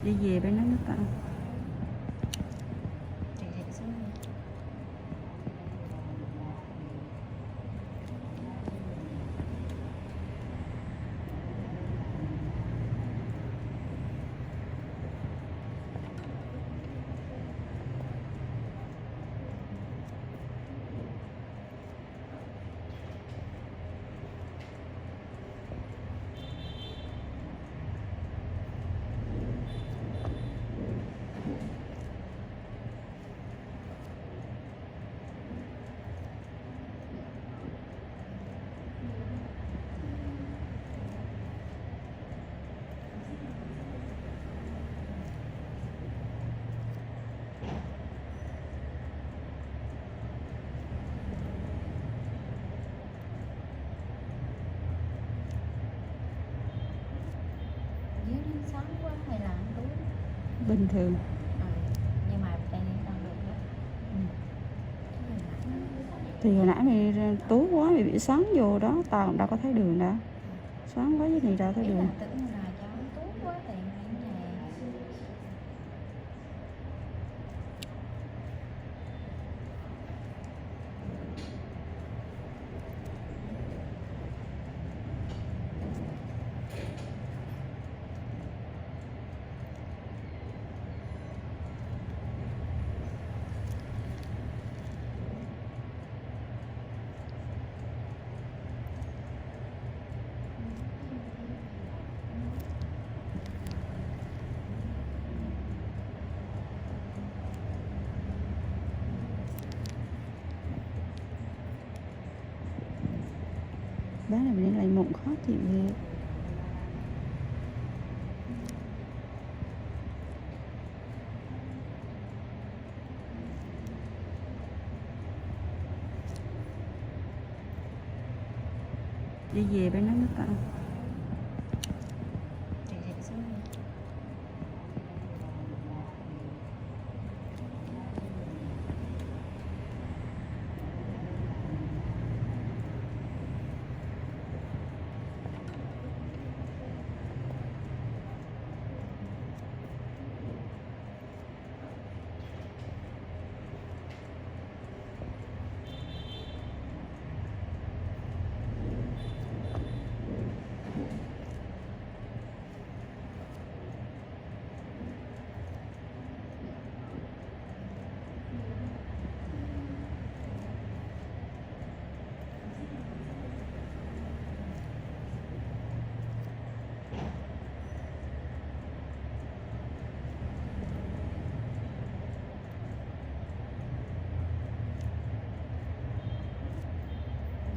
Đi về bên đó nước ta. Sáng quá hay là tối? Bình thường. Nhưng mà đây đang được đó. Thì hồi nãy mày tối quá mày bị sáng vô đó, tao cũng đâu có thấy đường đâu. Sáng quá với mày đâu thấy Ý là đường. tưởng là cho tối quá thì phải nhà. Bé này mình lại mụn khó chịu ghê. Đi về bên đó nước ta.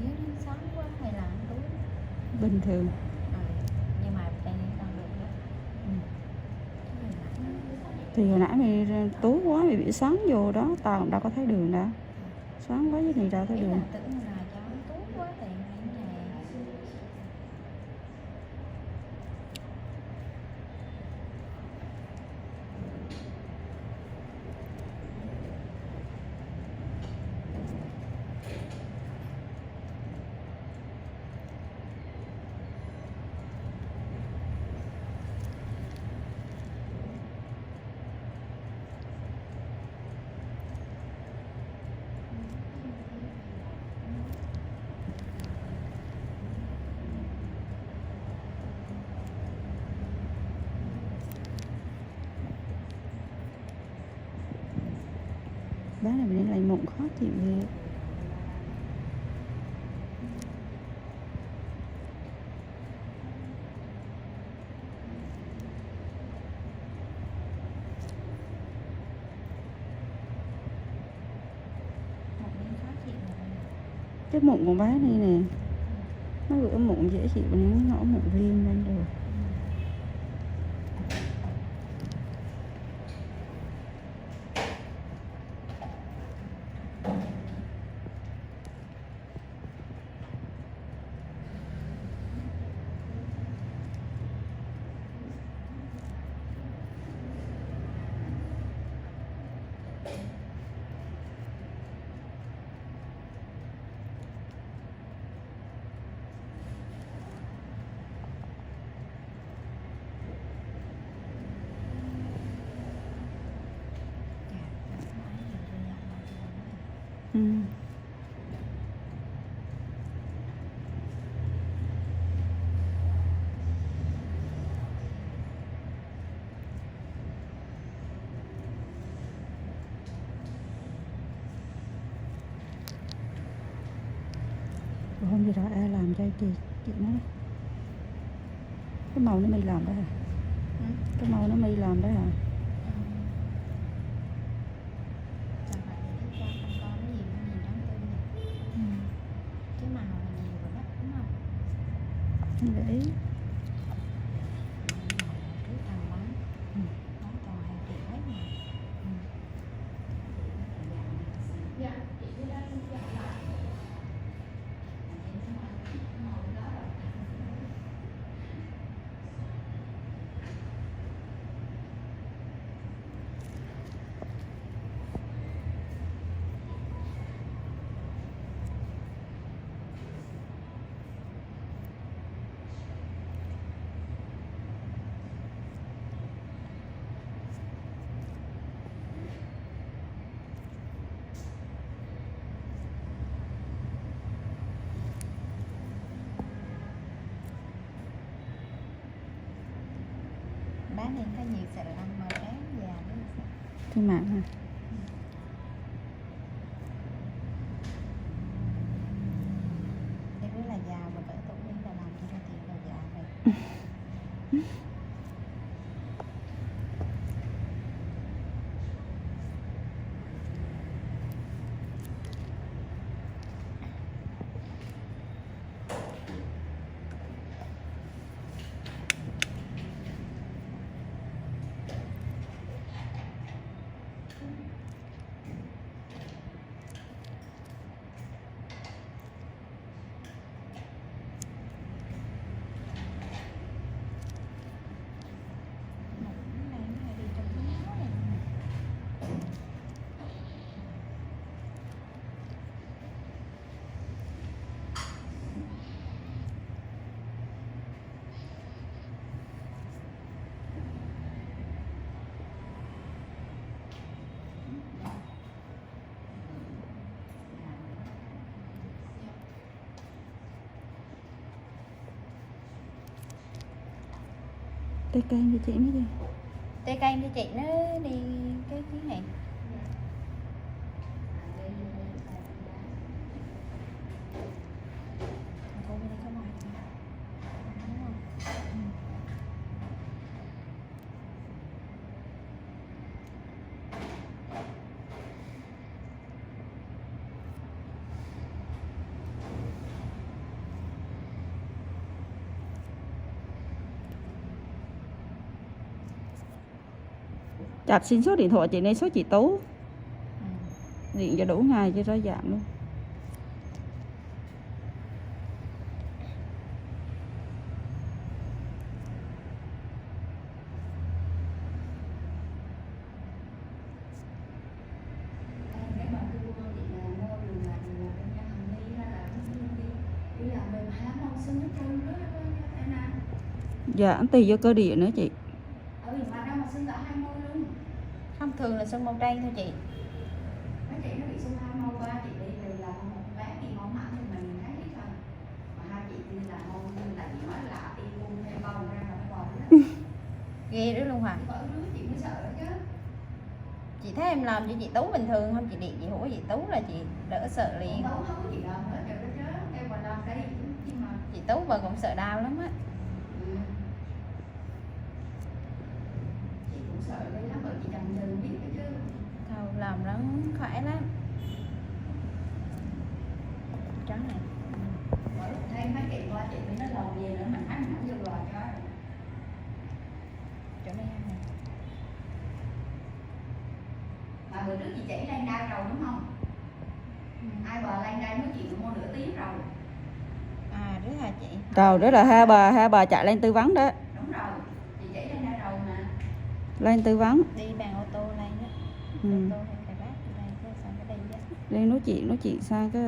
Dưới nó sáng quá hay là tối? Bình thường. Nhưng mà đây đang được đó. Thì hồi nãy mày tối quá mày bị sáng vô đó, tao cũng đâu có thấy đường đâu. Sáng quá với mày đâu thấy Ý đường. là tưởng là cho tối quá thì phải nhà. Bé này mình lại mụn khó chịu ghê. Một miếng khó chịu rồi. Cái mụn của bé này nè, nó bữa mụn dễ chịu nên nó mụn viêm lên rồi. Ừ. Hôm gì đó ai làm cho chị nó cái màu nó mày làm đó hả? Ừ. Cái màu nó mày làm đó hả? Chẳng phải là cái con không có cái gì nó nhìn trắng tươi này. Ừ. Cái màu là nhiều rồi đó, đúng không? Không để ý. Cái tàu lắm. Ừ. Nó toàn hàng triệu hết mà. Bán lên cái nhiệt sẽ là ăn mờ tráng già đấy. Trên mạng hả? Thế với là già mà cỡ tuổi đi là làm cho ra tiền là già này. Tê canh cho chị mới đi. Tê canh cho chị nó đi cái này. Cô bên đây có màu gì? Đúng không? Chặt xin số điện thoại chị này, số chị Tú. Ừ. Điện cho đủ ngày cho rõ giảm luôn. Dạ, tùy vô cơ địa nữa chị. Không, thường là sơn màu trang thôi chị. Mấy chị nó bị sưng hai mâu qua, chị đi về là một bán thì mẫu mã thì mình thấy hết thôi. Mà hai chị đi là mâu nhưng là chị nói là đi buông theo bầu ra là nó bò đó. Ghê đó luôn hả? Chị vợ đứa chị mới sợ đó chứ. Chị thấy em làm cho chị Tú bình thường không? Chị điện chị hủa chị Tú là chị đỡ sợ liền. Đấu không có gì đâu nữa, trời đất chứ. Em còn làm cái gì chứ mà. Chị Tú bà cũng sợ đau lắm á. Ừ. Chị cũng sợ đấy lắm rồi chị chần chừ biết cái chứ. Thầu làm nó khỏe lắm. Trắng này. Mỗi lần thấy mấy chị qua chị mới nói lầu gì nữa mình thấy mình không vô lò cho. Chỗ này em này. Mà bữa trước chị chỉ lên đau rồi đúng không? Ai bờ lên đây nói chuyện mua nửa tiếng rồi. À rất hả chị? Rồi đó là hai bà chạy lên tư vấn đó. Đúng rồi, chị chỉ lên đây rồi mà. Lên tư vấn. Đi bằng ô tô lên đó. Ừ. Ô tô hay cái bác đi lên cái sang cái đây đó. Lên nói chuyện sang cái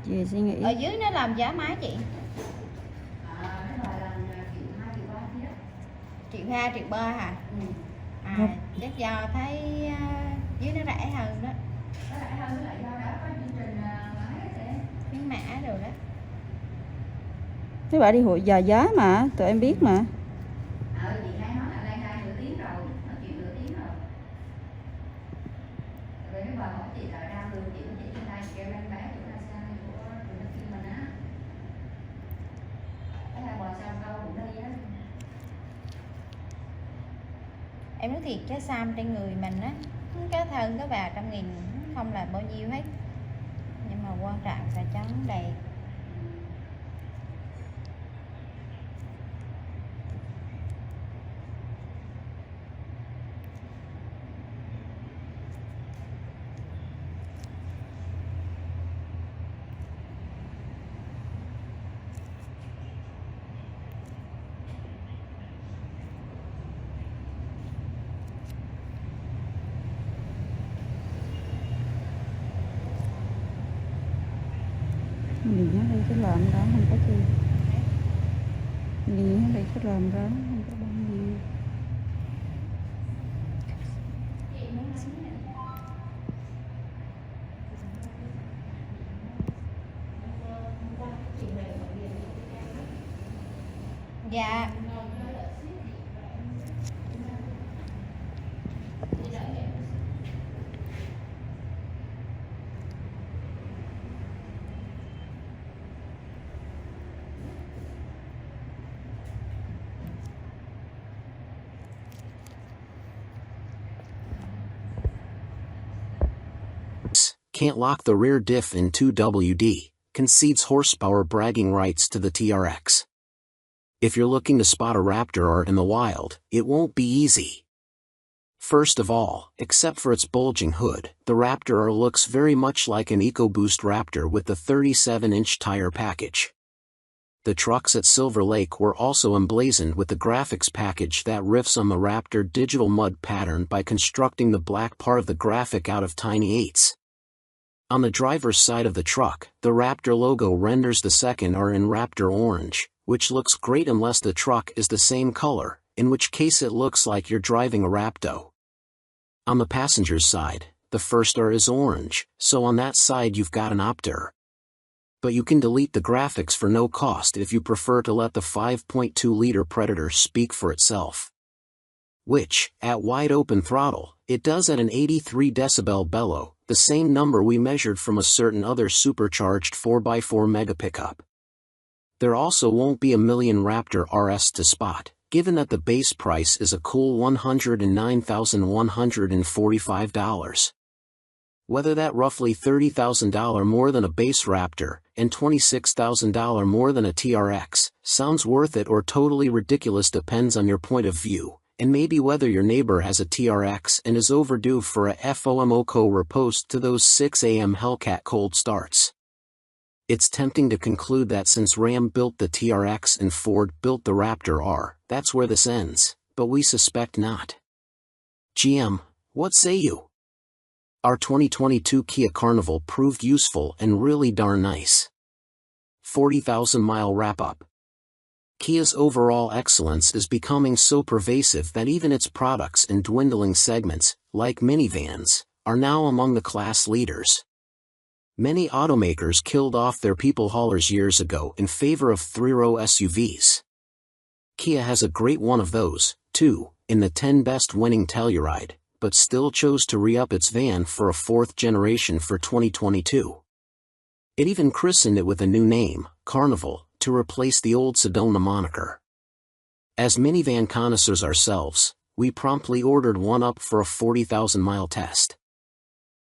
chị suy nghĩ. Ở dưới nó làm giá má chị? Cái bài là triệu 2 triệu 3 chứ. Triệu 2 triệu 3 hả? Ừ. À chắc do thấy dưới nó rẻ hơn đó. Với lại hơn, với lại do đó có chương trình ấy để khuyến mã rồi đó. Mấy bà đi hội giờ giá mà, tụi em biết mà. chị hay nói là lan ra nửa tiếng rồi, nói chuyện nửa tiếng rồi. Rồi cái bà hỏi chị là ra đường chị trên đây kêu lan bán chỗ là sao của tụi nó kêu mình á. Thế là bò sao câu cũng đi á. Em nói thiệt cái xăm trên người mình á, cái thân có vài trăm nghìn không là bao nhiêu hết, nhưng mà quan trọng là trắng đẹp. Mình ở đây cái lợm đó không có chi. Mình ở đây cái lợm đó không có bao nhiêu. Dạ. Can't lock the rear diff in 2WD, concedes horsepower bragging rights to the TRX. If you're looking to spot a Raptor R in the wild, it won't be easy. First of all, except for its bulging hood, the Raptor R looks very much like an EcoBoost Raptor with the 37-inch tire package. The trucks at Silver Lake were also emblazoned with the graphics package that riffs on the Raptor digital mud pattern by constructing the black part of the graphic out of tiny 8s. On the driver's side of the truck, the Raptor logo renders the second R in Raptor orange, which looks great unless the truck is the same color, in which case it looks like you're driving a Raptor. On the passenger's side, the first R is orange, so on that side you've got an Opter. But you can delete the graphics for no cost if you prefer to let the 5.2-liter Predator speak for itself. Which, at wide open throttle, it does at an 83 decibel bellow, the same number we measured from a certain other supercharged 4x4 mega pickup. There also won't be a million Raptor RS to spot, given that the base price is a cool $109,145. Whether that roughly $30,000 more than a base Raptor, and $26,000 more than a TRX, sounds worth it or totally ridiculous depends on your point of view, and maybe whether your neighbor has a TRX and is overdue for a FOMOCO riposte to those 6 a.m. Hellcat cold starts. It's tempting to conclude that since Ram built the TRX and Ford built the Raptor R, that's where this ends, but we suspect not. GM, what say you? Our 2022 Kia Carnival proved useful and really darn nice. 40,000-mile wrap-up. Kia's overall excellence is becoming so pervasive that even its products in dwindling segments, like minivans, are now among the class leaders. Many automakers killed off their people haulers years ago in favor of three-row SUVs. Kia has a great one of those, too, in the 10 best winning Telluride, but still chose to re-up its van for a fourth generation for 2022. It even christened it with a new name, Carnival, to replace the old Sedona moniker. As minivan connoisseurs ourselves, we promptly ordered one up for a 40,000-mile test.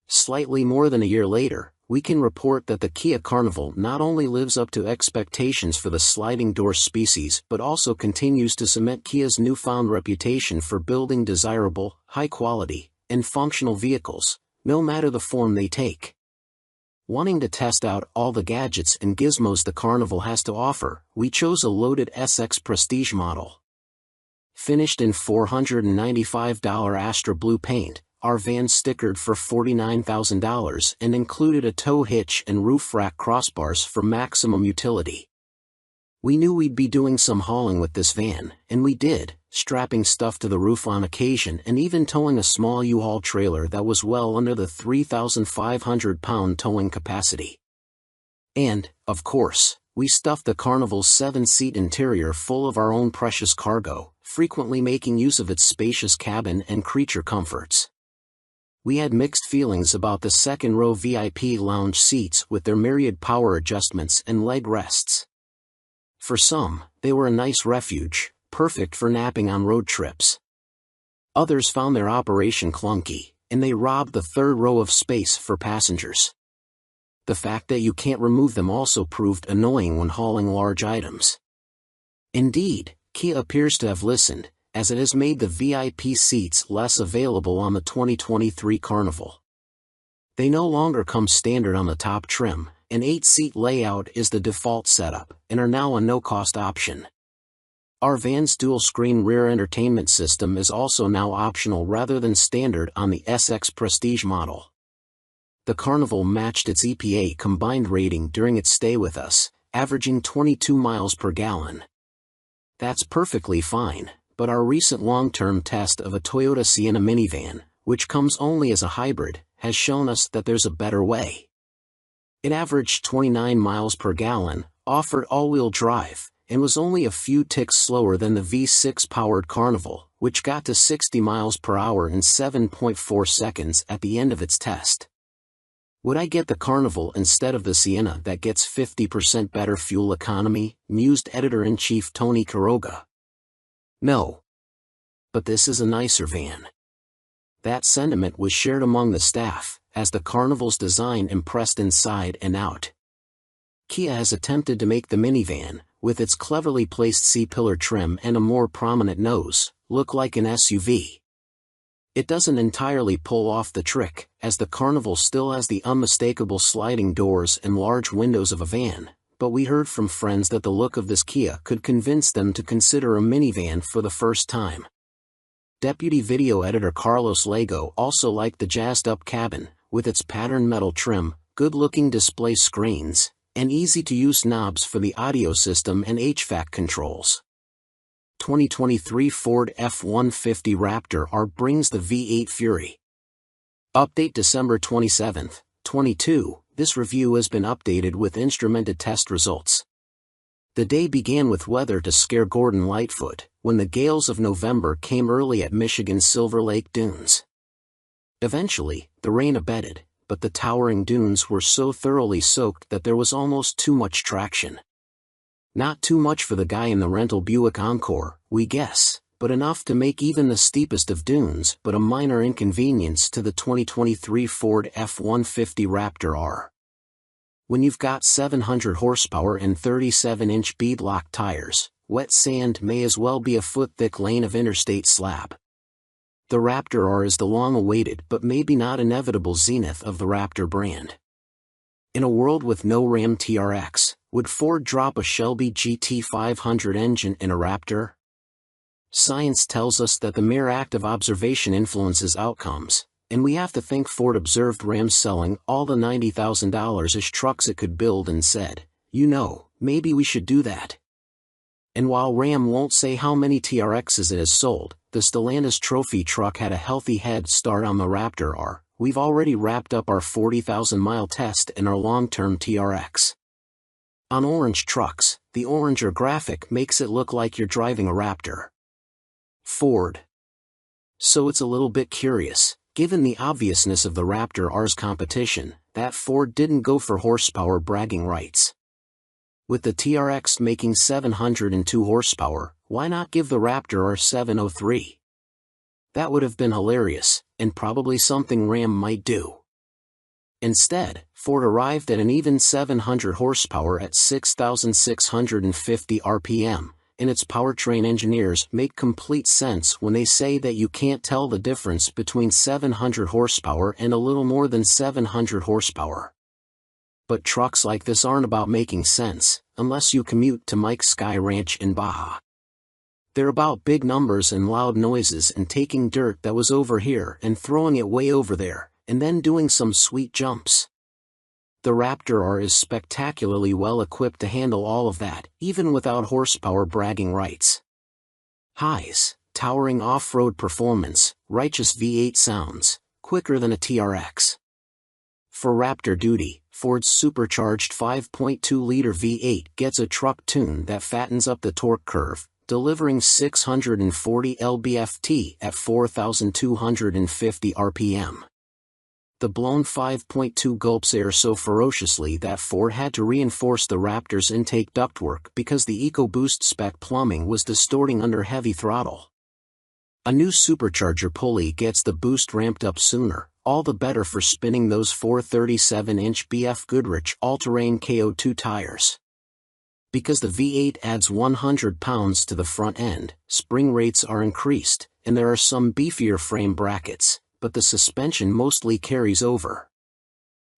Slightly more than a year later, we can report that the Kia Carnival not only lives up to expectations for the sliding door species but also continues to cement Kia's newfound reputation for building desirable, high-quality, and functional vehicles, no matter the form they take. Wanting to test out all the gadgets and gizmos the Carnival has to offer, we chose a loaded SX Prestige model. Finished in $495 Astra Blue paint, our van stickered for $49,000 and included a tow hitch and roof rack crossbars for maximum utility. We knew we'd be doing some hauling with this van, and we did, strapping stuff to the roof on occasion and even towing a small U-Haul trailer that was well under the 3,500-pound towing capacity. And, of course, we stuffed the Carnival's 7-seat interior full of our own precious cargo, frequently making use of its spacious cabin and creature comforts. We had mixed feelings about the second-row VIP lounge seats with their myriad power adjustments and leg rests. For some, they were a nice refuge, perfect for napping on road trips. Others found their operation clunky, and they robbed the third row of space for passengers. The fact that you can't remove them also proved annoying when hauling large items. Indeed, Kia appears to have listened, as it has made the VIP seats less available on the 2023 Carnival. They no longer come standard on the top trim. An 8-seat layout is the default setup, and are now a no-cost option. Our van's dual-screen rear entertainment system is also now optional rather than standard on the SX Prestige model. The Carnival matched its EPA combined rating during its stay with us, averaging 22 miles per gallon. That's perfectly fine, but our recent long-term test of a Toyota Sienna minivan, which comes only as a hybrid, has shown us that there's a better way. It averaged 29 miles per gallon, offered all-wheel drive, and was only a few ticks slower than the V6-powered Carnival, which got to 60 miles per hour in 7.4 seconds at the end of its test. Would I get the Carnival instead of the Sienna that gets 50% better fuel economy? Mused editor-in-chief Tony Quiroga. No. But this is a nicer van. That sentiment was shared among the staff, as the Carnival's design impressed inside and out. Kia has attempted to make the minivan, with its cleverly placed C-pillar trim and a more prominent nose, look like an SUV. It doesn't entirely pull off the trick, as the Carnival still has the unmistakable sliding doors and large windows of a van, but we heard from friends that the look of this Kia could convince them to consider a minivan for the first time. Deputy video editor Carlos Lago also liked the jazzed-up cabin, with its patterned metal trim, good-looking display screens, and easy-to-use knobs for the audio system and HVAC controls. 2023 Ford F-150 Raptor R brings the V8 Fury. Update December 27, 22. This review has been updated with instrumented test results. The day began with weather to scare Gordon Lightfoot, when the gales of November came early at Michigan's Silver Lake Dunes. Eventually, the rain abated, but the towering dunes were so thoroughly soaked that there was almost too much traction. Not too much for the guy in the rental Buick Encore, we guess, but enough to make even the steepest of dunes but a minor inconvenience to the 2023 Ford F-150 Raptor R. When you've got 700 horsepower and 37-inch beadlock tires, wet sand may as well be a foot-thick lane of interstate slab. The Raptor R is the long-awaited but maybe not inevitable zenith of the Raptor brand. In a world with no Ram TRX, would Ford drop a Shelby GT500 engine in a Raptor? Science tells us that the mere act of observation influences outcomes, and we have to think Ford observed Ram selling all the $90,000-ish trucks it could build and said, maybe we should do that. And while Ram won't say how many TRXs it has sold, the Stellantis trophy truck had a healthy head start on the Raptor R. We've already wrapped up our 40,000-mile test in our long-term TRX. On orange trucks, the oranger graphic makes it look like you're driving a Raptor. Ford. So it's a little bit curious, given the obviousness of the Raptor R's competition, that Ford didn't go for horsepower bragging rights. With the TRX making 702 horsepower, why not give the Raptor R 703? That would have been hilarious, and probably something Ram might do. Instead, Ford arrived at an even 700 horsepower at 6,650 RPM, and its powertrain engineers make complete sense when they say that you can't tell the difference between 700 horsepower and a little more than 700 horsepower. But trucks like this aren't about making sense, unless you commute to Mike's Sky Ranch in Baja. They're about big numbers and loud noises and taking dirt that was over here and throwing it way over there, and then doing some sweet jumps. The Raptor R is spectacularly well equipped to handle all of that, even without horsepower bragging rights. Highs, towering off-road performance, righteous V8 sounds, quicker than a TRX. For Raptor duty, Ford's supercharged 5.2-liter V8 gets a truck tune that fattens up the torque curve, delivering 640 lb-ft at 4,250 rpm. The blown 5.2 gulps air so ferociously that Ford had to reinforce the Raptor's intake ductwork because the EcoBoost spec plumbing was distorting under heavy throttle. A new supercharger pulley gets the boost ramped up sooner, all the better for spinning those 437-inch BF Goodrich all-terrain KO2 tires. Because the V8 adds 100 pounds to the front end, spring rates are increased, and there are some beefier frame brackets, but the suspension mostly carries over.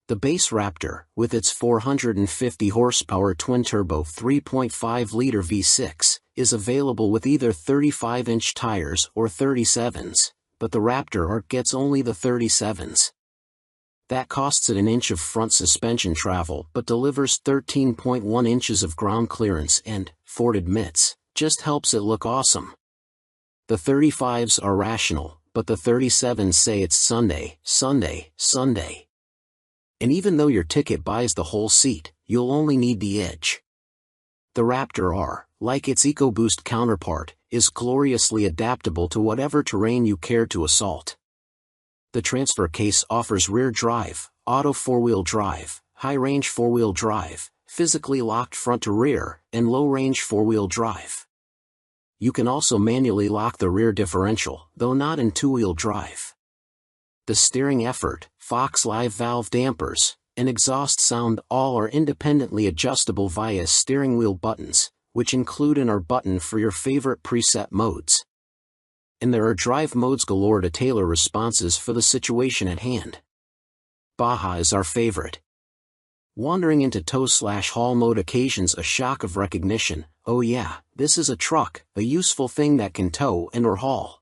The base Raptor, with its 450 horsepower twin-turbo 3.5-liter V6, is available with either 35-inch tires or 37s, but the Raptor R gets only the 37s. That costs it an inch of front suspension travel but delivers 13.1 inches of ground clearance and, Ford admits, just helps it look awesome. The 35s are rational, but the 37s say it's Sunday, Sunday, Sunday. And even though your ticket buys the whole seat, you'll only need the edge. The Raptor R, like its EcoBoost counterpart, is gloriously adaptable to whatever terrain you care to assault. The transfer case offers rear drive, auto four-wheel drive, high-range four-wheel drive, physically locked front to rear, and low-range four-wheel drive. You can also manually lock the rear differential, though not in two-wheel drive. The steering effort, Fox Live valve dampers, and exhaust sound all are independently adjustable via steering wheel buttons, which include an R button for your favorite preset modes. And there are drive modes galore to tailor responses for the situation at hand. Baja is our favorite. Wandering into tow/haul mode occasions a shock of recognition. Oh yeah, this is a truck, a useful thing that can tow and or haul.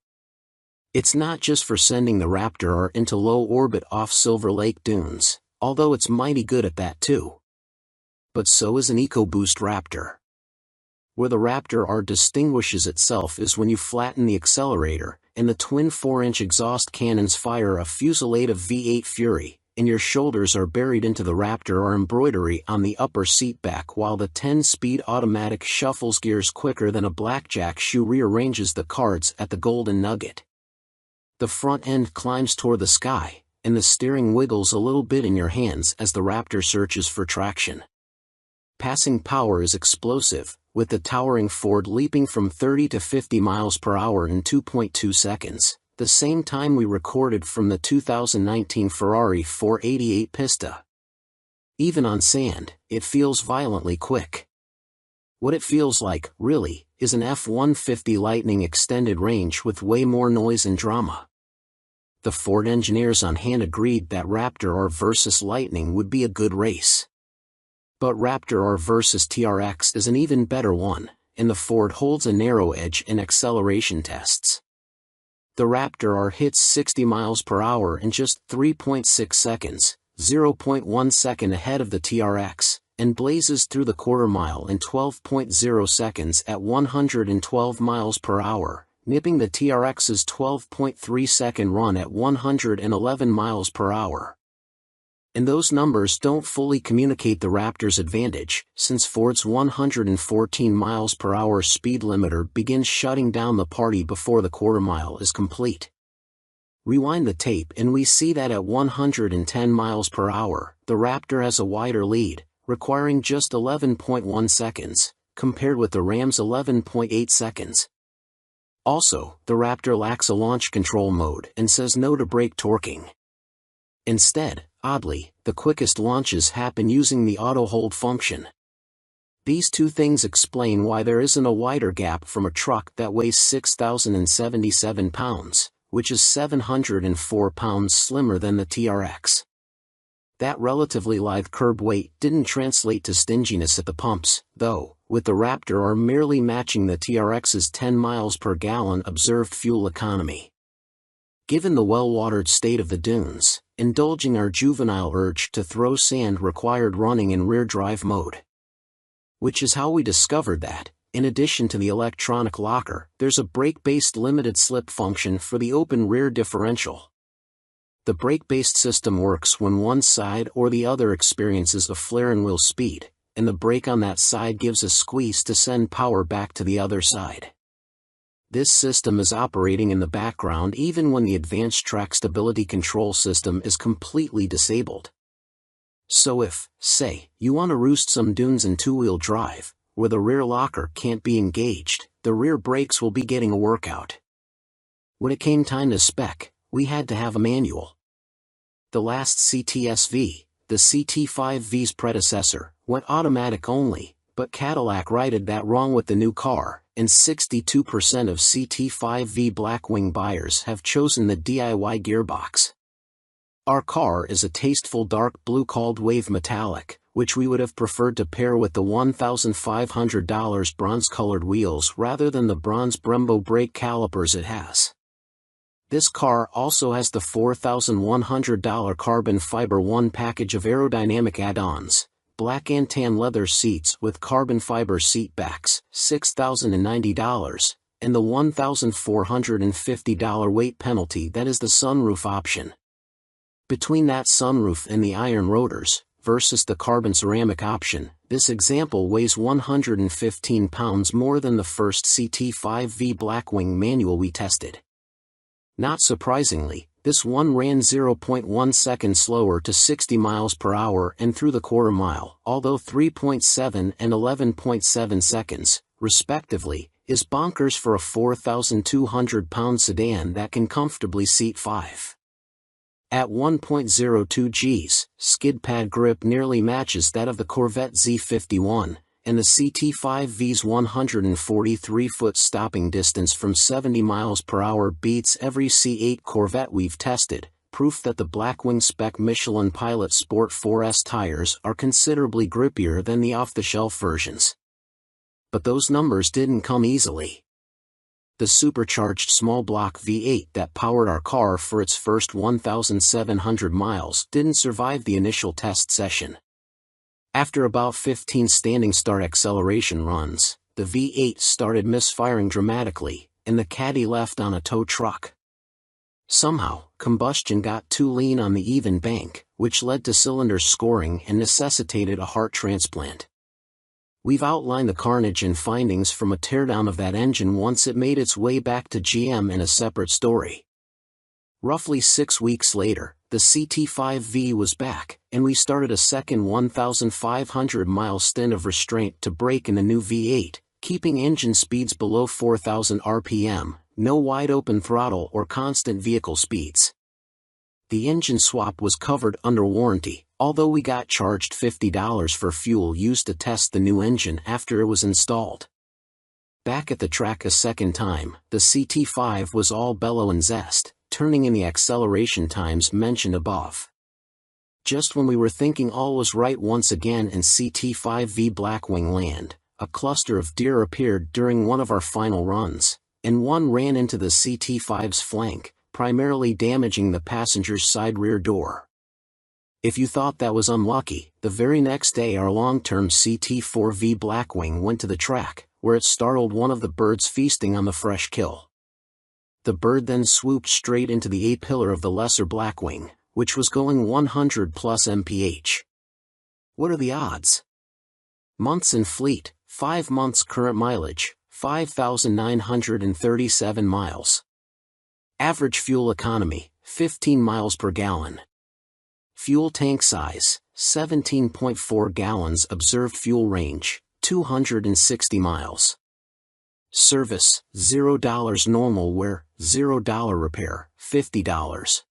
It's not just for sending the Raptor R into low orbit off Silver Lake dunes, although it's mighty good at that too. But so is an EcoBoost Raptor. Where the Raptor R distinguishes itself is when you flatten the accelerator, and the twin 4-inch exhaust cannons fire a fusillade of V8 fury, and your shoulders are buried into the Raptor R embroidery on the upper seat back while the 10-speed automatic shuffles gears quicker than a blackjack shoe rearranges the cards at the Golden Nugget. The front end climbs toward the sky, and the steering wiggles a little bit in your hands as the Raptor searches for traction. Passing power is explosive, with the towering Ford leaping from 30 to 50 miles per hour in 2.2 seconds, the same time we recorded from the 2019 Ferrari 488 Pista. Even on sand, it feels violently quick. What it feels like, really, is an F-150 Lightning extended range with way more noise and drama. The Ford engineers on hand agreed that Raptor R versus Lightning would be a good race. But Raptor R versus TRX is an even better one, and the Ford holds a narrow edge in acceleration tests. The Raptor R hits 60 miles per hour in just 3.6 seconds, 0.1 second ahead of the TRX, and blazes through the quarter mile in 12.0 seconds at 112 miles per hour, nipping the TRX's 12.3-second run at 111 miles per hour. And those numbers don't fully communicate the Raptor's advantage, since Ford's 114 miles per hour speed limiter begins shutting down the party before the quarter mile is complete. Rewind the tape and we see that at 110 miles per hour, the Raptor has a wider lead, requiring just 11.1 seconds, compared with the Ram's 11.8 seconds. Also, the Raptor lacks a launch control mode and says no to brake torquing. Instead, oddly, the quickest launches happen using the auto hold function. These two things explain why there isn't a wider gap from a truck that weighs 6,077 pounds, which is 704 pounds slimmer than the TRX. That relatively lithe curb weight didn't translate to stinginess at the pumps, though, with the Raptor R merely matching the TRX's 10 miles per gallon observed fuel economy. Given the well-watered state of the dunes, indulging our juvenile urge to throw sand required running in rear drive mode. Which is how we discovered that, in addition to the electronic locker, there's a brake-based limited slip function for the open rear differential. The brake-based system works when one side or the other experiences a flare in wheel speed, and the brake on that side gives a squeeze to send power back to the other side. This system is operating in the background even when the advanced track stability control system is completely disabled. So if, say, you want to roost some dunes in two-wheel drive, where the rear locker can't be engaged, the rear brakes will be getting a workout. When it came time to spec, we had to have a manual. The last CTSV, the CT5V's predecessor, went automatic only, but Cadillac righted that wrong with the new car, and 62% of CT5V Blackwing buyers have chosen the DIY gearbox. Our car is a tasteful dark blue called Wave Metallic, which we would have preferred to pair with the $1,500 bronze-colored wheels rather than the bronze Brembo brake calipers it has. This car also has the $4,100 carbon fiber 1 package of aerodynamic add-ons, black and tan leather seats with carbon fiber seat backs, $6,090, and the $1,450 weight penalty that is the sunroof option. Between that sunroof and the iron rotors, versus the carbon ceramic option, this example weighs 115 pounds more than the first CT5V Blackwing manual we tested. Not surprisingly, this one ran 0.1 seconds slower to 60 miles per hour and through the quarter mile, although 3.7 and 11.7 seconds, respectively, is bonkers for a 4,200-pound sedan that can comfortably seat 5. At 1.02 Gs, skid pad grip nearly matches that of the Corvette Z51, and the CT5V's 143-foot stopping distance from 70 miles per hour beats every C8 Corvette we've tested, proof that the Blackwing spec Michelin Pilot Sport 4S tires are considerably grippier than the off-the-shelf versions. But those numbers didn't come easily. The supercharged small block V8 that powered our car for its first 1,700 miles didn't survive the initial test session. After about 15 standing start acceleration runs, the V8 started misfiring dramatically, and the caddy left on a tow truck. Somehow, combustion got too lean on the even bank, which led to cylinders scoring and necessitated a heart transplant. We've outlined the carnage and findings from a teardown of that engine once it made its way back to GM in a separate story. Roughly 6 weeks later, the CT5V was back, and we started a second 1,500-mile stint of restraint to brake in the new V8, keeping engine speeds below 4,000 RPM, no wide-open throttle or constant vehicle speeds. The engine swap was covered under warranty, although we got charged $50 for fuel used to test the new engine after it was installed. Back at the track a second time, the CT5 was all bellow and zest, turning in the acceleration times mentioned above. Just when we were thinking all was right once again in CT5V Blackwing land, a cluster of deer appeared during one of our final runs, and one ran into the CT5's flank, primarily damaging the passenger's side rear door. If you thought that was unlucky, the very next day our long-term CT4V Blackwing went to the track, where it startled one of the birds feasting on the fresh kill. The bird then swooped straight into the A-pillar of the lesser Blackwing, which was going 100 plus mph. What are the odds? Months in fleet, 5 months current mileage, 5,937 miles. Average fuel economy, 15 miles per gallon. Fuel tank size, 17.4 gallons. Observed fuel range, 260 miles. Service, $0 normal wear, $0 repair, $50.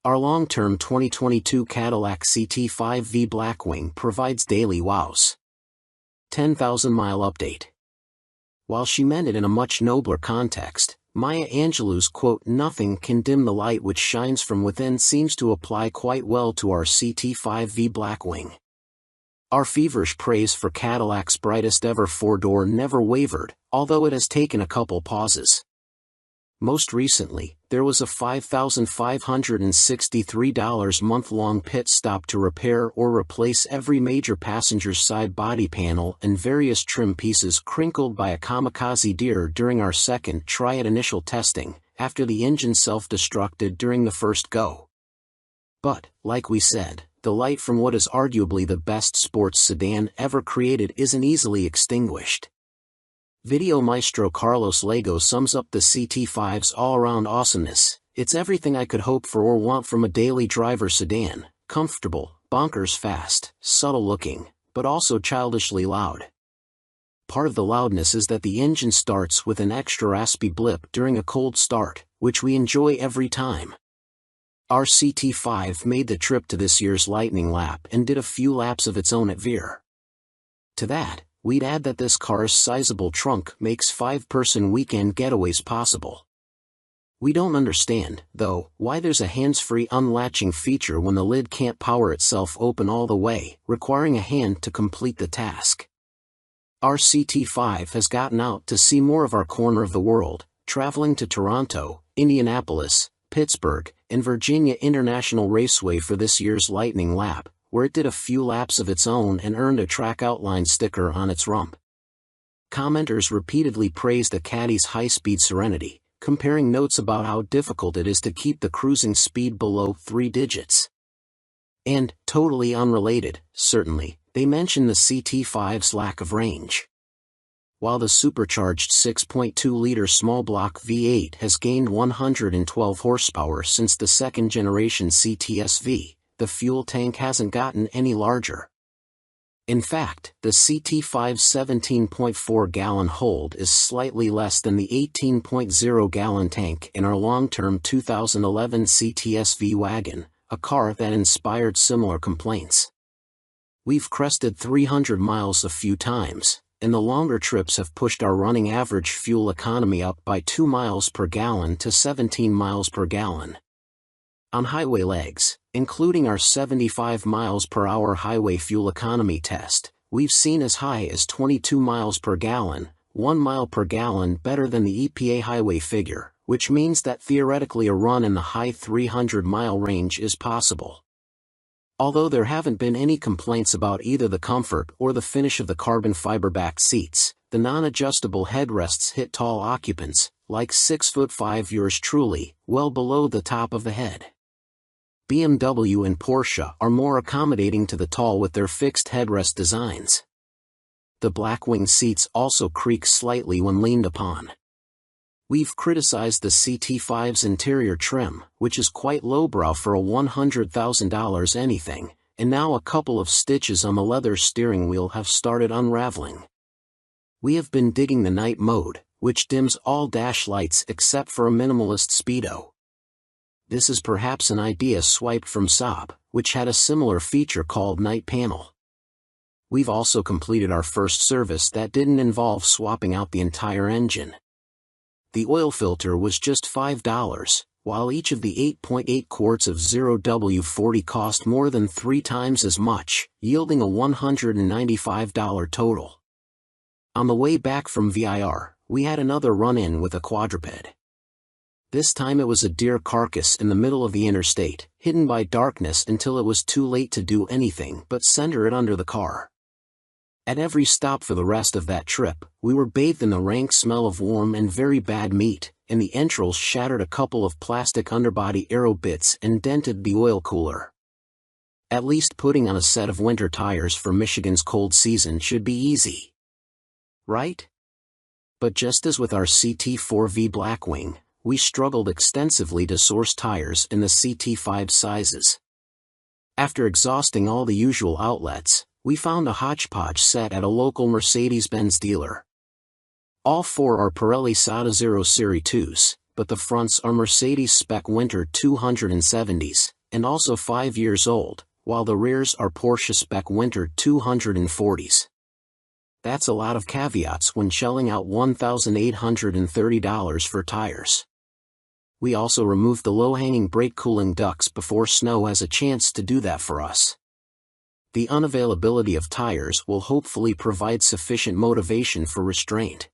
Our long-term 2022 Cadillac CT5V Blackwing provides daily wows. 10,000-mile update. While she meant it in a much nobler context, Maya Angelou's quote, "Nothing can dim the light which shines from within," seems to apply quite well to our CT5V Blackwing. Our feverish praise for Cadillac's brightest ever four-door never wavered, although it has taken a couple pauses. Most recently, there was a $5,563 month-long pit stop to repair or replace every major passenger's side body panel and various trim pieces crinkled by a kamikaze deer during our second try at initial testing, after the engine self-destructed during the first go. But, like we said, the light from what is arguably the best sports sedan ever created isn't easily extinguished. Video maestro Carlos Lago sums up the CT5's all-around awesomeness. It's everything I could hope for or want from a daily driver sedan: comfortable, bonkers fast, subtle-looking, but also childishly loud. Part of the loudness is that the engine starts with an extra raspy blip during a cold start, which we enjoy every time. Our CT5 made the trip to this year's Lightning Lap and did a few laps of its own at Veer. To that, we'd add that this car's sizable trunk makes 5-person weekend getaways possible. We don't understand, though, why there's a hands-free unlatching feature when the lid can't power itself open all the way, requiring a hand to complete the task. Our CT5 has gotten out to see more of our corner of the world, traveling to Toronto, Indianapolis, Pittsburgh, and Virginia International Raceway for this year's Lightning Lap, where it did a few laps of its own and earned a track outline sticker on its rump. Commenters repeatedly praised the Caddy's high-speed serenity, comparing notes about how difficult it is to keep the cruising speed below 3 digits. And, totally unrelated, certainly, they mention the CT5's lack of range. While the supercharged 6.2-liter small-block V8 has gained 112 horsepower since the second-generation CTSV, the fuel tank hasn't gotten any larger. In fact, the CT5's 17.4-gallon hold is slightly less than the 18.0-gallon tank in our long-term 2011 CTSV wagon, a car that inspired similar complaints. We've crested 300 miles a few times, and the longer trips have pushed our running average fuel economy up by 2 miles per gallon to 17 miles per gallon. On highway legs, including our 75 miles per hour highway fuel economy test, we've seen as high as 22 miles per gallon, 1 mile per gallon better than the EPA highway figure, which means that theoretically a run in the high 300-mile range is possible. Although there haven't been any complaints about either the comfort or the finish of the carbon fiber back seats, the non-adjustable headrests hit tall occupants, like 6'5" yours truly, well below the top of the head. BMW and Porsche are more accommodating to the tall with their fixed headrest designs. The Blackwing seats also creak slightly when leaned upon. We've criticized the CT5's interior trim, which is quite lowbrow for a $100,000 anything, and now a couple of stitches on the leather steering wheel have started unraveling. We have been digging the night mode, which dims all dash lights except for a minimalist speedo. This is perhaps an idea swiped from Saab, which had a similar feature called Night Panel. We've also completed our first service that didn't involve swapping out the entire engine. The oil filter was just $5, while each of the 8.8 quarts of 0W40 cost more than 3 times as much, yielding a $195 total. On the way back from VIR, we had another run-in with a quadruped. This time it was a deer carcass in the middle of the interstate, hidden by darkness until it was too late to do anything but center it under the car. At every stop for the rest of that trip, we were bathed in the rank smell of warm and very bad meat, and the entrails shattered a couple of plastic underbody aero bits and dented the oil cooler. At least putting on a set of winter tires for Michigan's cold season should be easy. Right? But just as with our CT4V Blackwing, we struggled extensively to source tires in the CT5 sizes. After exhausting all the usual outlets, we found a hodgepodge set at a local Mercedes-Benz dealer. All 4 are Pirelli Sada Zero Series 2s, but the fronts are Mercedes Spec Winter 270s, and also 5 years old, while the rears are Porsche Spec Winter 240s. That's a lot of caveats when shelling out $1,830 for tires. We also removed the low-hanging brake cooling ducts before snow has a chance to do that for us. The unavailability of tires will hopefully provide sufficient motivation for restraint.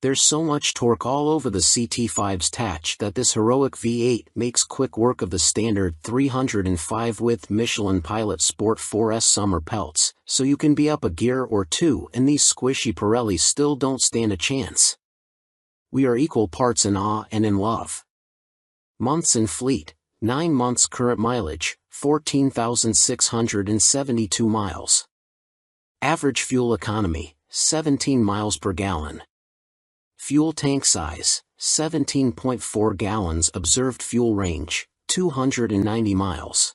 There's so much torque all over the CT5's tatch that this heroic V8 makes quick work of the standard 305 width Michelin Pilot Sport 4S summer pelts, so you can be up a gear or two and these squishy Pirellis still don't stand a chance. We are equal parts in awe and in love. Months in fleet, 9 months current mileage, 14,672 miles. Average fuel economy, 17 miles per gallon. Fuel tank size, 17.4 gallons. Observed fuel range, 290 miles.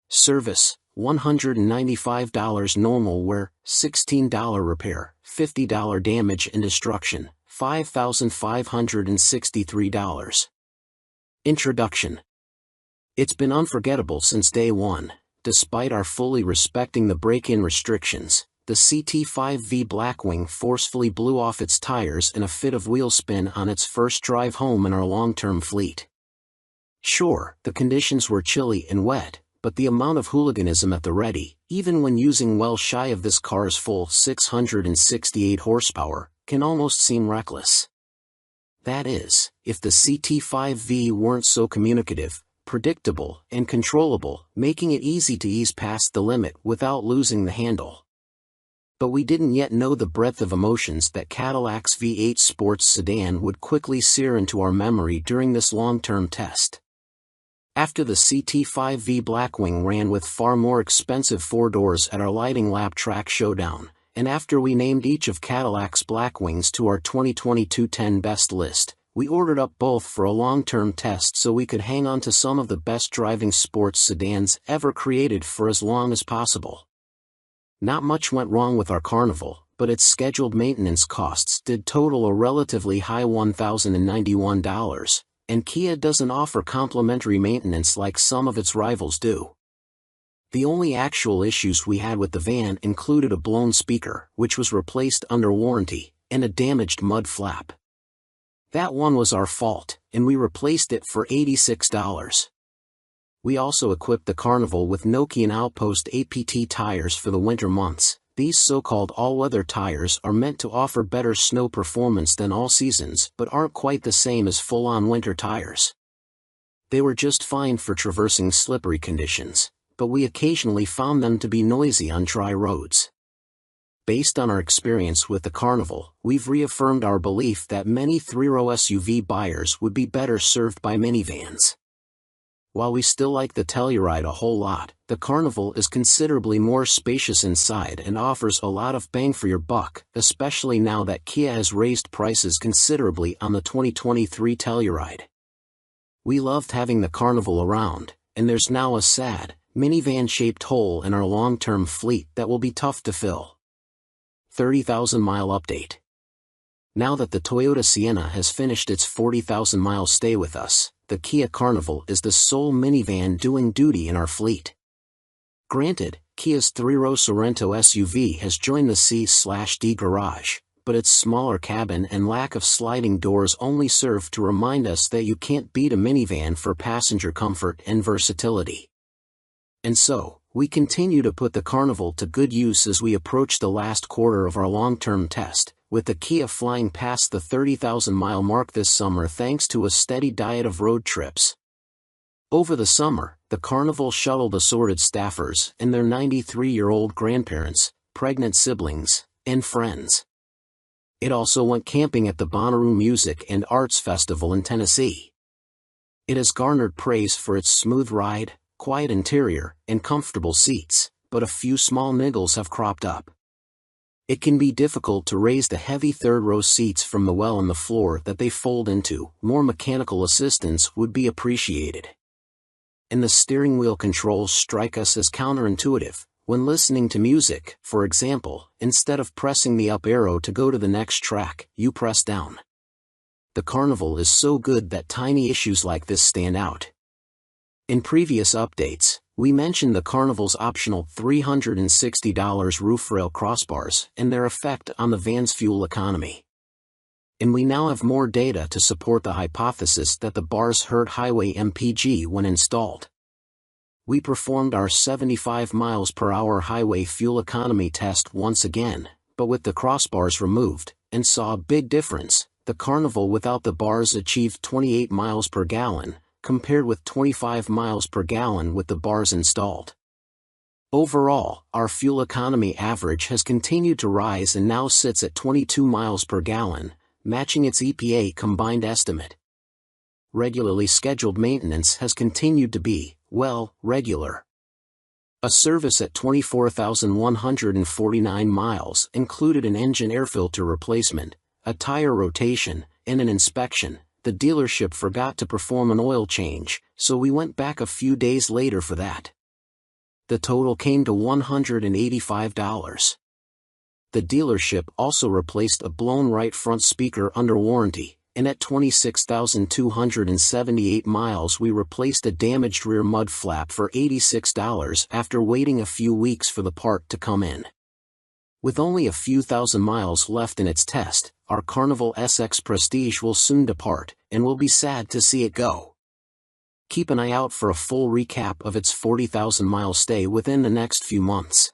Service, $195 normal wear, $16 repair, $50 damage and destruction, $5,563. Introduction. It's been unforgettable since day one. Despite our fully respecting the break-in restrictions, the CT5V Blackwing forcefully blew off its tires in a fit of wheel spin on its first drive home in our long-term fleet. Sure, the conditions were chilly and wet, but the amount of hooliganism at the ready, even when using well shy of this car's full 668 horsepower, can almost seem reckless. That is, if the CT5V weren't so communicative, predictable, and controllable, making it easy to ease past the limit without losing the handle. But we didn't yet know the breadth of emotions that Cadillac's V8 sports sedan would quickly sear into our memory during this long-term test. After the CT5V Blackwing ran with far more expensive four doors at our lighting lap track showdown, and after we named each of Cadillac's Blackwings to our 2022 10 best list, we ordered up both for a long-term test so we could hang on to some of the best driving sports sedans ever created for as long as possible. Not much went wrong with our Carnival, but its scheduled maintenance costs did total a relatively high $1,091, and Kia doesn't offer complimentary maintenance like some of its rivals do. The only actual issues we had with the van included a blown speaker, which was replaced under warranty, and a damaged mud flap. That one was our fault, and we replaced it for $86. We also equipped the Carnival with Nokian Outpost APT tires for the winter months. These so-called all-weather tires are meant to offer better snow performance than all seasons but aren't quite the same as full-on winter tires. They were just fine for traversing slippery conditions, but we occasionally found them to be noisy on dry roads. Based on our experience with the Carnival, we've reaffirmed our belief that many three-row SUV buyers would be better served by minivans. While we still like the Telluride a whole lot, the Carnival is considerably more spacious inside and offers a lot of bang for your buck, especially now that Kia has raised prices considerably on the 2023 Telluride. We loved having the Carnival around, and there's now a sad, minivan-shaped hole in our long-term fleet that will be tough to fill. 30,000-mile update. Now that the Toyota Sienna has finished its 40,000-mile stay with us, the Kia Carnival is the sole minivan doing duty in our fleet. Granted, Kia's three-row Sorento SUV has joined the C/D garage, but its smaller cabin and lack of sliding doors only serve to remind us that you can't beat a minivan for passenger comfort and versatility. And so, we continue to put the Carnival to good use as we approach the last quarter of our long-term test, with the Kia flying past the 30,000-mile mark this summer thanks to a steady diet of road trips. Over the summer, the Carnival shuttled assorted staffers and their 93-year-old grandparents, pregnant siblings, and friends. It also went camping at the Bonnaroo Music and Arts Festival in Tennessee. It has garnered praise for its smooth ride, quiet interior, and comfortable seats, but a few small niggles have cropped up. It can be difficult to raise the heavy third-row seats from the well on the floor that they fold into. More mechanical assistance would be appreciated. And the steering wheel controls strike us as counterintuitive. When listening to music, for example, instead of pressing the up arrow to go to the next track, you press down. The Carnival is so good that tiny issues like this stand out. In previous updates, we mentioned the Carnival's optional $360 roof rail crossbars and their effect on the van's fuel economy. And we now have more data to support the hypothesis that the bars hurt highway MPG when installed. We performed our 75 miles per hour highway fuel economy test once again, but with the crossbars removed, and saw a big difference. The Carnival without the bars achieved 28 miles per gallon, compared with 25 miles per gallon with the bars installed. Overall, our fuel economy average has continued to rise and now sits at 22 miles per gallon, matching its EPA combined estimate. Regularly scheduled maintenance has continued to be, well, regular. A service at 24,149 miles included an engine air filter replacement, a tire rotation, and an inspection. The dealership forgot to perform an oil change, so we went back a few days later for that. The total came to $185. The dealership also replaced a blown right front speaker under warranty, and at 26,278 miles we replaced a damaged rear mud flap for $86 after waiting a few weeks for the part to come in. With only a few thousand miles left in its test, our Carnival SX Prestige will soon depart, and we'll be sad to see it go. Keep an eye out for a full recap of its 40,000-mile stay within the next few months.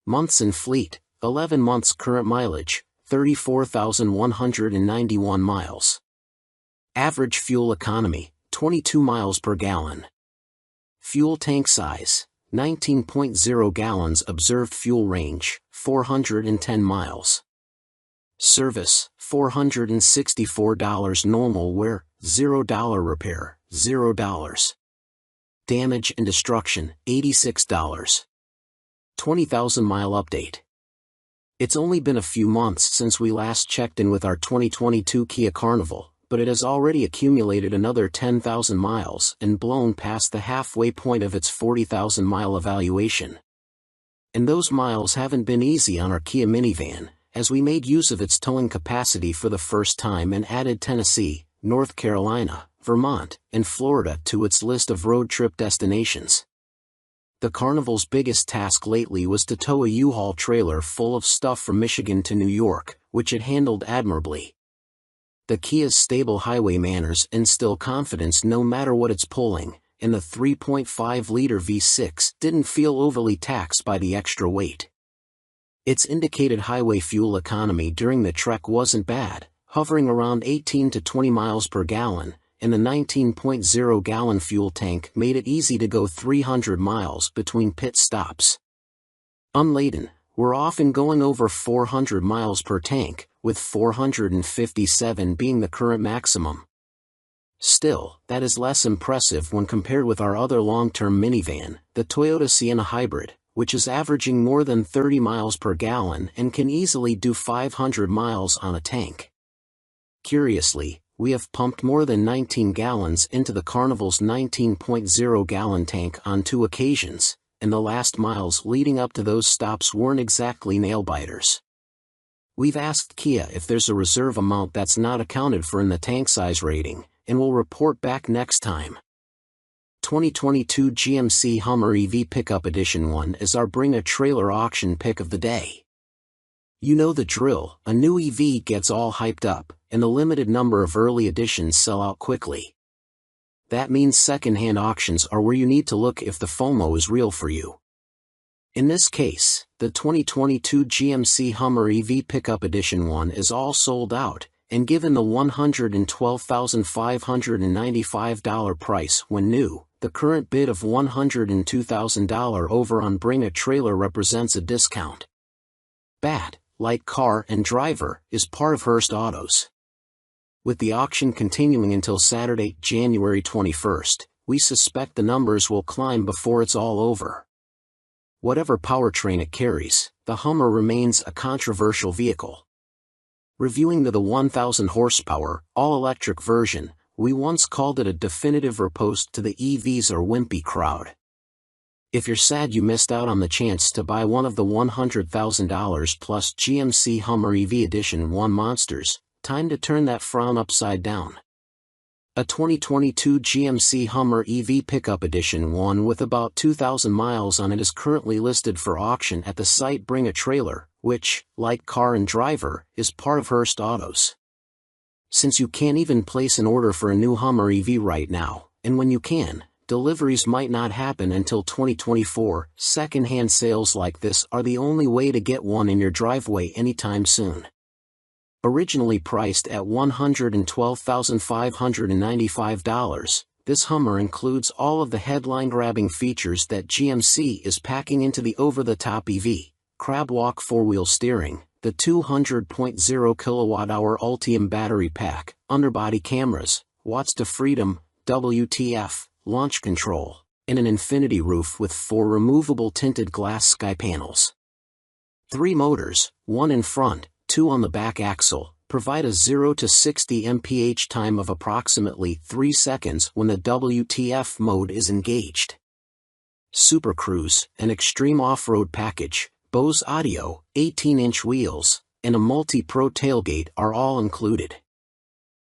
Months in fleet: 11 months current mileage, 34,191 miles. Average fuel economy, 22 miles per gallon. Fuel tank size, 19.0 gallons. Observed fuel range, 410 miles. Service, $464 normal wear, $0 repair, $0. Damage and destruction, $86. 20,000-mile update. It's only been a few months since we last checked in with our 2022 Kia Carnival, but it has already accumulated another 10,000 miles and blown past the halfway point of its 40,000-mile evaluation. And those miles haven't been easy on our Kia minivan, as we made use of its towing capacity for the first time and added Tennessee, North Carolina, Vermont, and Florida to its list of road trip destinations. The Carnival's biggest task lately was to tow a U-Haul trailer full of stuff from Michigan to New York, which it handled admirably. The Kia's stable highway manners instill confidence no matter what it's pulling, and the 3.5-liter V6 didn't feel overly taxed by the extra weight. Its indicated highway fuel economy during the trek wasn't bad, hovering around 18 to 20 miles per gallon, and the 19.0-gallon fuel tank made it easy to go 300 miles between pit stops. Unladen, we're often going over 400 miles per tank, with 457 being the current maximum. Still, that is less impressive when compared with our other long-term minivan, the Toyota Sienna Hybrid, which is averaging more than 30 miles per gallon and can easily do 500 miles on a tank. Curiously, we have pumped more than 19 gallons into the Carnival's 19.0-gallon tank on 2 occasions, and the last miles leading up to those stops weren't exactly nail-biters. We've asked Kia if there's a reserve amount that's not accounted for in the tank size rating, and we'll report back next time. 2022 GMC Hummer EV Pickup Edition 1 is our Bring a Trailer auction pick of the day. You know the drill, a new EV gets all hyped up, and a limited number of early editions sell out quickly. That means second-hand auctions are where you need to look if the FOMO is real for you. In this case, the 2022 GMC Hummer EV Pickup Edition 1 is all sold out, and given the $112,595 price when new, the current bid of $102,000 over on Bring a Trailer represents a discount. BAT, like car and driver, is part of Hearst Autos. With the auction continuing until Saturday, January 21st, we suspect the numbers will climb before it's all over. Whatever powertrain it carries, the Hummer remains a controversial vehicle. Reviewing the 1,000 horsepower, all-electric version, we once called it a definitive riposte to the EVs or wimpy crowd. If you're sad you missed out on the chance to buy one of the $100,000 plus GMC Hummer EV Edition 1 monsters, time to turn that frown upside down. A 2022 GMC Hummer EV Pickup Edition 1 with about 2,000 miles on it is currently listed for auction at the site Bring a Trailer, which, like car and driver, is part of Hearst Autos. Since you can't even place an order for a new Hummer EV right now, and when you can, deliveries might not happen until 2024, second-hand sales like this are the only way to get one in your driveway anytime soon. Originally priced at $112,595, this Hummer includes all of the headline-grabbing features that GMC is packing into the over-the-top EV: crab walk four-wheel steering, the 200.0 kWh Ultium battery pack, underbody cameras, watts to freedom, WTF, launch control, and an infinity roof with 4 removable tinted glass sky panels. 3 motors, 1 in front, 2 on the back axle, provide a 0 to 60 mph time of approximately 3 seconds when the WTF mode is engaged. Super Cruise, an extreme off-road package, Bose audio, 18-inch wheels, and a multi-pro tailgate are all included.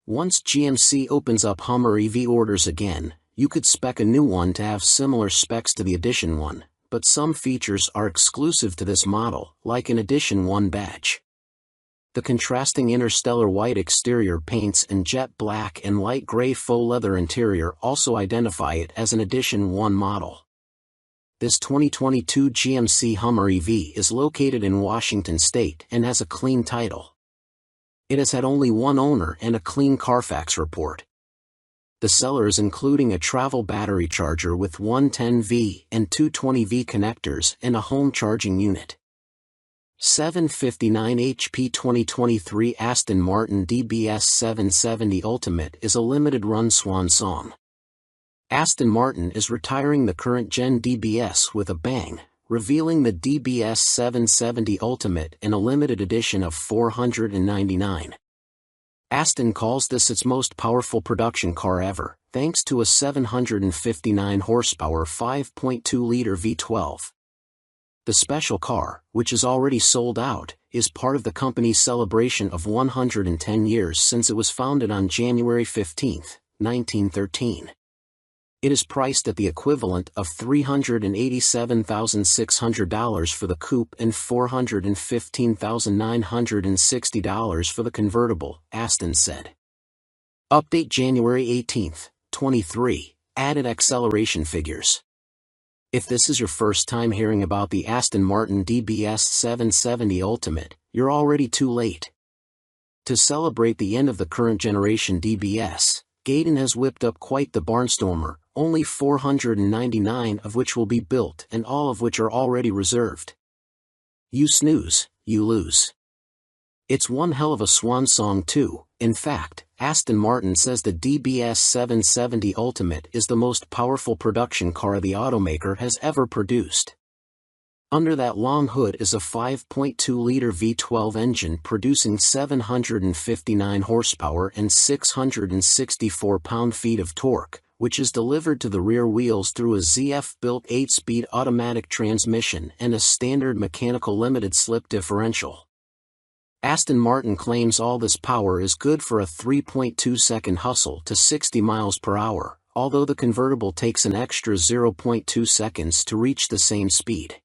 Once GMC opens up Hummer EV orders again, you could spec a new one to have similar specs to the Edition 1, but some features are exclusive to this model, like an Edition 1 badge. The contrasting interstellar white exterior paints and jet black and light gray faux leather interior also identify it as an Edition 1 model. This 2022 GMC Hummer EV is located in Washington State and has a clean title. It has had only one owner and a clean Carfax report. The seller is including a travel battery charger with 110V and 220V connectors and a home charging unit. 759 HP 2023 Aston Martin DBS 770 Ultimate is a limited run swan song. Aston Martin is retiring the current gen DBS with a bang, revealing the DBS 770 Ultimate in a limited edition of 499. Aston calls this its most powerful production car ever, thanks to a 759 horsepower 5.2-liter V12. The special car, which is already sold out, is part of the company's celebration of 110 years since it was founded on January 15, 1913. It is priced at the equivalent of $387,600 for the coupe and $415,960 for the convertible, Aston said. Update January 18, 23, added acceleration figures. If this is your first time hearing about the Aston Martin DBS 770 Ultimate, you're already too late. To celebrate the end of the current generation DBS, Gaydon has whipped up quite the barnstormer, only 499 of which will be built and all of which are already reserved. You snooze, you lose. It's one hell of a swan song too. In fact, Aston Martin says the DBS 770 Ultimate is the most powerful production car the automaker has ever produced. Under that long hood is a 5.2-liter V12 engine producing 759 horsepower and 664 pound-feet of torque, which is delivered to the rear wheels through a ZF-built 8-speed automatic transmission and a standard mechanical limited-slip differential. Aston Martin claims all this power is good for a 3.2-second hustle to 60 miles per hour, although the convertible takes an extra 0.2 seconds to reach the same speed.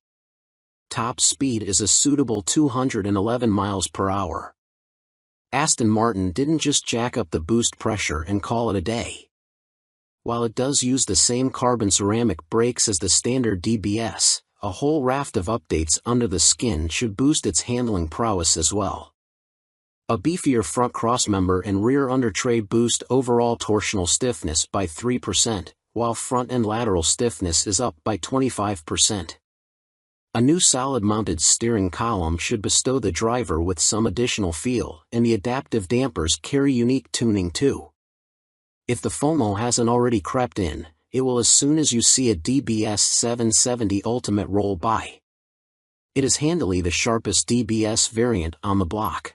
Top speed is a suitable 211 miles per hour. Aston Martin didn't just jack up the boost pressure and call it a day. While it does use the same carbon ceramic brakes as the standard DBS, a whole raft of updates under the skin should boost its handling prowess as well. A beefier front crossmember and rear undertray boost overall torsional stiffness by 3%, while front and lateral stiffness is up by 25%. A new solid-mounted steering column should bestow the driver with some additional feel, and the adaptive dampers carry unique tuning too. If the FOMO hasn't already crept in, it will as soon as you see a DBS 770 Ultimate roll by. It is handily the sharpest DBS variant on the block.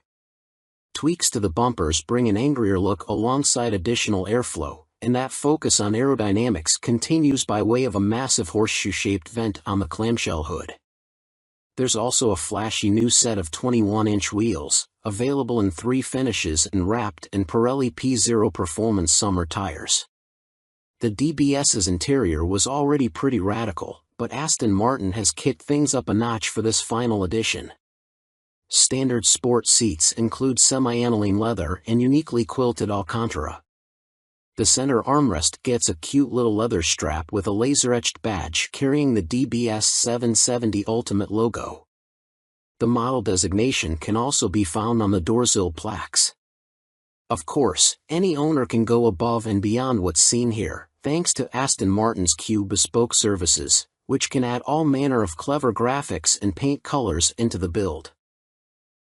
Tweaks to the bumpers bring an angrier look alongside additional airflow, and that focus on aerodynamics continues by way of a massive horseshoe-shaped vent on the clamshell hood. There's also a flashy new set of 21-inch wheels, available in 3 finishes and wrapped in Pirelli P0 Performance summer tires. The DBS's interior was already pretty radical, but Aston Martin has kicked things up a notch for this final edition. Standard sport seats include semi-aniline leather and uniquely quilted Alcantara. The center armrest gets a cute little leather strap with a laser-etched badge carrying the DBS 770 Ultimate logo. The model designation can also be found on the doorsill plaques. Of course, any owner can go above and beyond what's seen here, thanks to Aston Martin's Q Bespoke services, which can add all manner of clever graphics and paint colors into the build.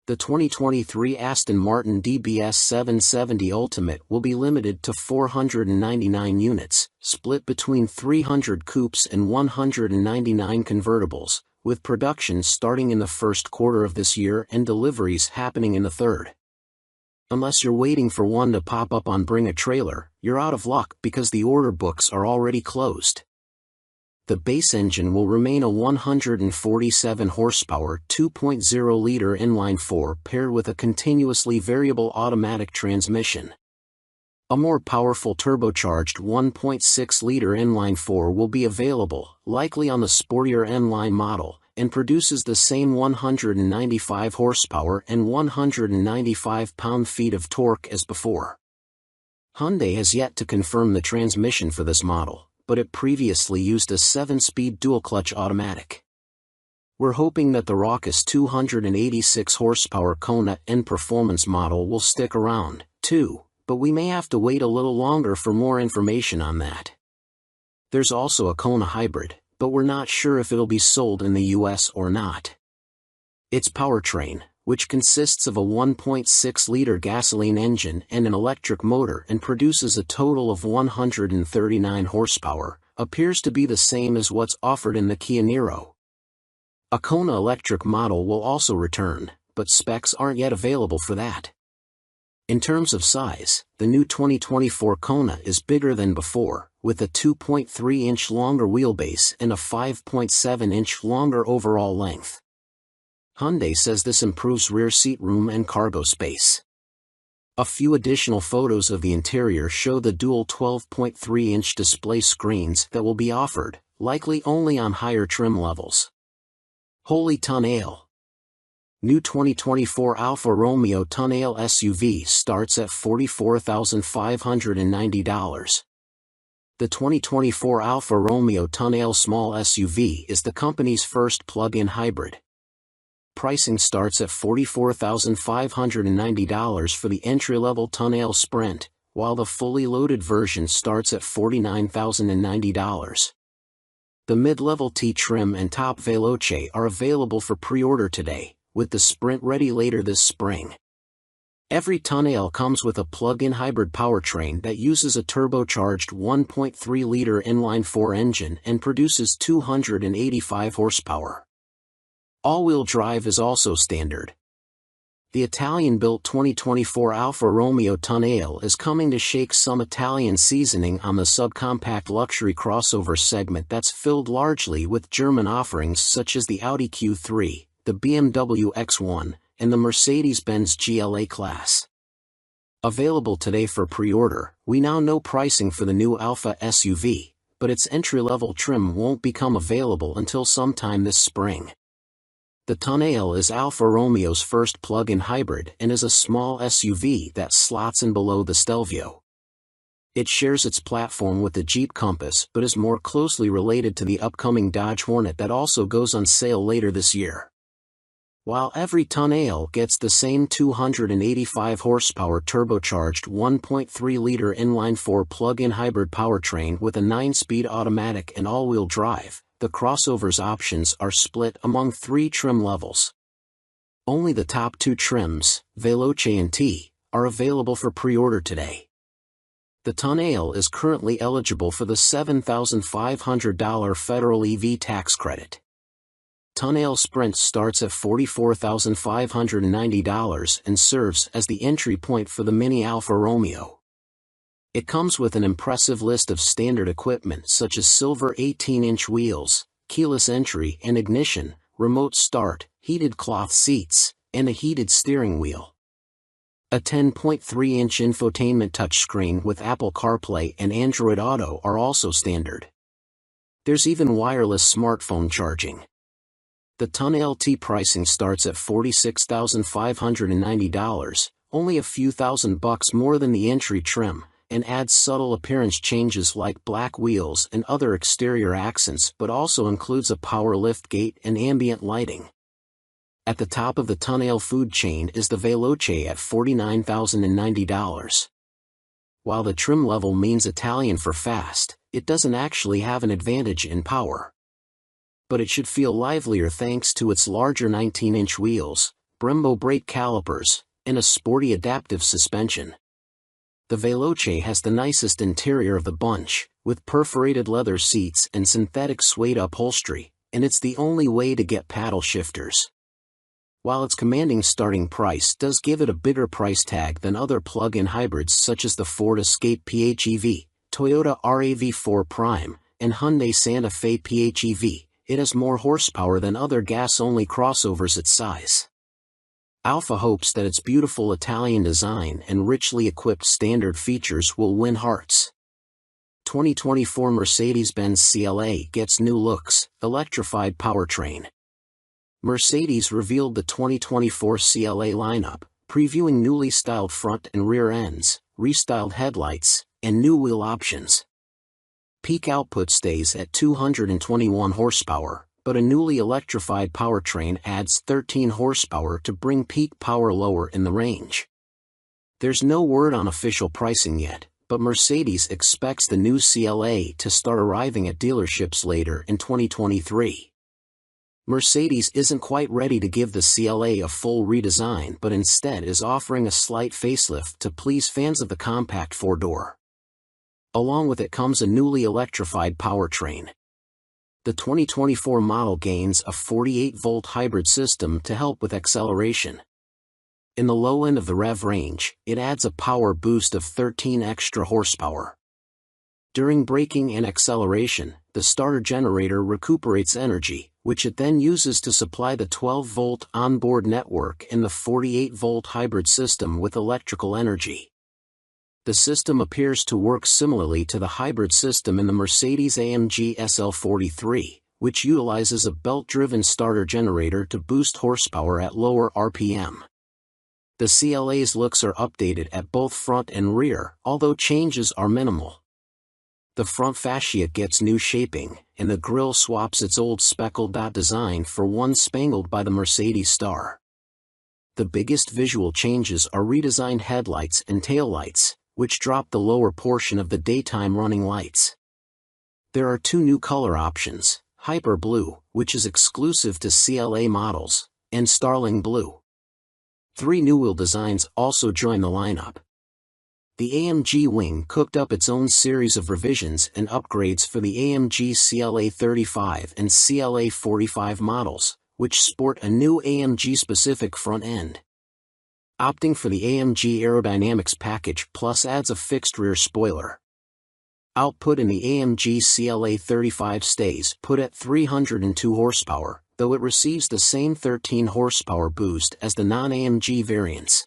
The 2023 Aston Martin DBS 770 Ultimate will be limited to 499 units, split between 300 coupes and 199 convertibles, with production starting in the first quarter of this year and deliveries happening in the third. Unless you're waiting for one to pop up on Bring a Trailer, you're out of luck because the order books are already closed. The base engine will remain a 147 horsepower 2.0-liter inline-4 paired with a continuously variable automatic transmission. A more powerful turbocharged 1.6-liter inline-4 will be available, likely on the sportier N-Line model, and produces the same 195 horsepower and 195 pound-feet of torque as before. Hyundai has yet to confirm the transmission for this model, but it previously used a 7-speed dual-clutch automatic. We're hoping that the raucous 286 horsepower Kona N Performance model will stick around, too, but we may have to wait a little longer for more information on that. There's also a Kona Hybrid, but we're not sure if it'll be sold in the US or not. Its powertrain, which consists of a 1.6-liter gasoline engine and an electric motor and produces a total of 139 horsepower, appears to be the same as what's offered in the Kia Niro. A Kona electric model will also return, but specs aren't yet available for that. In terms of size, the new 2024 Kona is bigger than before, with a 2.3-inch longer wheelbase and a 5.7-inch longer overall length. Hyundai says this improves rear seat room and cargo space. A few additional photos of the interior show the dual 12.3-inch display screens that will be offered, likely only on higher trim levels. Holy Tonale! New 2024 Alfa Romeo Tonale SUV starts at $44,590. The 2024 Alfa Romeo Tonale small SUV is the company's first plug-in hybrid. Pricing starts at $44,590 for the entry-level Tonale Sprint, while the fully loaded version starts at $49,090. The mid-level T trim and top Veloce are available for pre-order today, with the Sprint ready later this spring. Every Tonale comes with a plug-in hybrid powertrain that uses a turbocharged 1.3-liter inline-4 engine and produces 285 horsepower. All-wheel drive is also standard. The Italian-built 2024 Alfa Romeo Tonale is coming to shake some Italian seasoning on the subcompact luxury crossover segment that's filled largely with German offerings such as the Audi Q3, the BMW X1, and the Mercedes-Benz GLA class. Available today for pre-order, we now know pricing for the new Alfa SUV, but its entry-level trim won't become available until sometime this spring. The Tonale is Alfa Romeo's first plug-in hybrid and is a small SUV that slots in below the Stelvio. It shares its platform with the Jeep Compass but is more closely related to the upcoming Dodge Hornet that also goes on sale later this year. While every Tonale gets the same 285 horsepower turbocharged 1.3-liter inline-4 plug-in hybrid powertrain with a 9-speed automatic and all-wheel drive, the crossover's options are split among 3 trim levels. Only the top 2 trims, Veloce and T, are available for pre-order today. The Tonale is currently eligible for the $7,500 federal EV tax credit. Tonale Sprint starts at $44,590 and serves as the entry point for the Mini Alfa Romeo. It comes with an impressive list of standard equipment such as silver 18-inch wheels, keyless entry and ignition, remote start, heated cloth seats, and a heated steering wheel. A 10.3-inch infotainment touchscreen with Apple CarPlay and Android Auto are also standard. There's even wireless smartphone charging. The Tonale T pricing starts at $46,590, only a few $1,000 more than the entry trim, and adds subtle appearance changes like black wheels and other exterior accents but also includes a power liftgate and ambient lighting. At the top of the Tonale food chain is the Veloce at $49,090. While the trim level means Italian for fast, it doesn't actually have an advantage in power. But it should feel livelier thanks to its larger 19-inch wheels, Brembo brake calipers, and a sporty adaptive suspension. The Veloce has the nicest interior of the bunch, with perforated leather seats and synthetic suede upholstery, and it's the only way to get paddle shifters. While its commanding starting price does give it a bigger price tag than other plug-in hybrids such as the Ford Escape PHEV, Toyota RAV4 Prime, and Hyundai Santa Fe PHEV, it has more horsepower than other gas-only crossovers its size. Alfa hopes that its beautiful Italian design and richly equipped standard features will win hearts. 2024 Mercedes-Benz CLA gets new looks, electrified powertrain. Mercedes revealed the 2024 CLA lineup, previewing newly styled front and rear ends, restyled headlights, and new wheel options. Peak output stays at 221 horsepower, but a newly electrified powertrain adds 13 horsepower to bring peak power lower in the range. There's no word on official pricing yet, but Mercedes expects the new CLA to start arriving at dealerships later in 2023. Mercedes isn't quite ready to give the CLA a full redesign but instead is offering a slight facelift to please fans of the compact four-door. Along with it comes a newly electrified powertrain. The 2024 model gains a 48-volt hybrid system to help with acceleration. In the low end of the rev range, it adds a power boost of 13 extra horsepower. During braking and acceleration, the starter generator recuperates energy, which it then uses to supply the 12-volt onboard network and the 48-volt hybrid system with electrical energy. The system appears to work similarly to the hybrid system in the Mercedes-AMG SL43, which utilizes a belt-driven starter generator to boost horsepower at lower RPM. The CLA's looks are updated at both front and rear, although changes are minimal. The front fascia gets new shaping, and the grille swaps its old speckled dot design for one spangled by the Mercedes star. The biggest visual changes are redesigned headlights and taillights, which drop the lower portion of the daytime running lights. There are two new color options, Hyper Blue, which is exclusive to CLA models, and Starling Blue. 3 new wheel designs also join the lineup. The AMG wing cooked up its own series of revisions and upgrades for the AMG CLA 35 and CLA 45 models, which sport a new AMG-specific front end. Opting for the AMG Aerodynamics package Plus adds a fixed rear spoiler. Output in the AMG CLA 35 stays put at 302 horsepower, though it receives the same 13 horsepower boost as the non-AMG variants.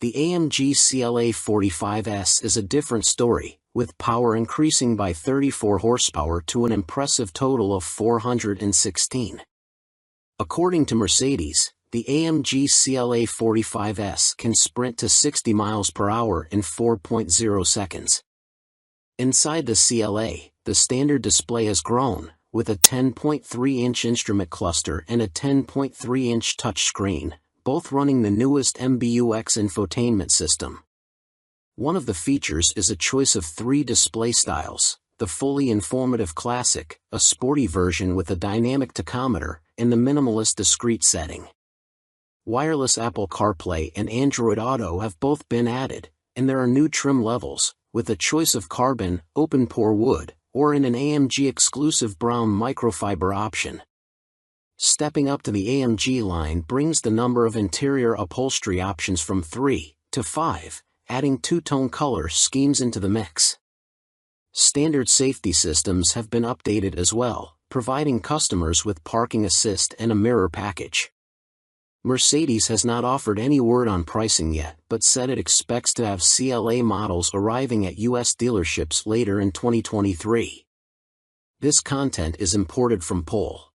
The AMG CLA 45S is a different story, with power increasing by 34 horsepower to an impressive total of 416. According to Mercedes, the AMG CLA 45S can sprint to 60 miles per hour in 4.0 seconds. Inside the CLA, the standard display has grown, with a 10.3-inch instrument cluster and a 10.3-inch touchscreen, both running the newest MBUX infotainment system. One of the features is a choice of 3 display styles, the fully informative Classic, a sporty version with a dynamic tachometer, and the minimalist discrete setting. Wireless Apple CarPlay and Android Auto have both been added, and there are new trim levels, with a choice of carbon, open-pore wood, or in an AMG-exclusive brown microfiber option. Stepping up to the AMG line brings the number of interior upholstery options from 3 to 5, adding 2-tone color schemes into the mix. Standard safety systems have been updated as well, providing customers with parking assist and a mirror package. Mercedes has not offered any word on pricing yet but said it expects to have CLA models arriving at US dealerships later in 2023. This content is imported from Pole.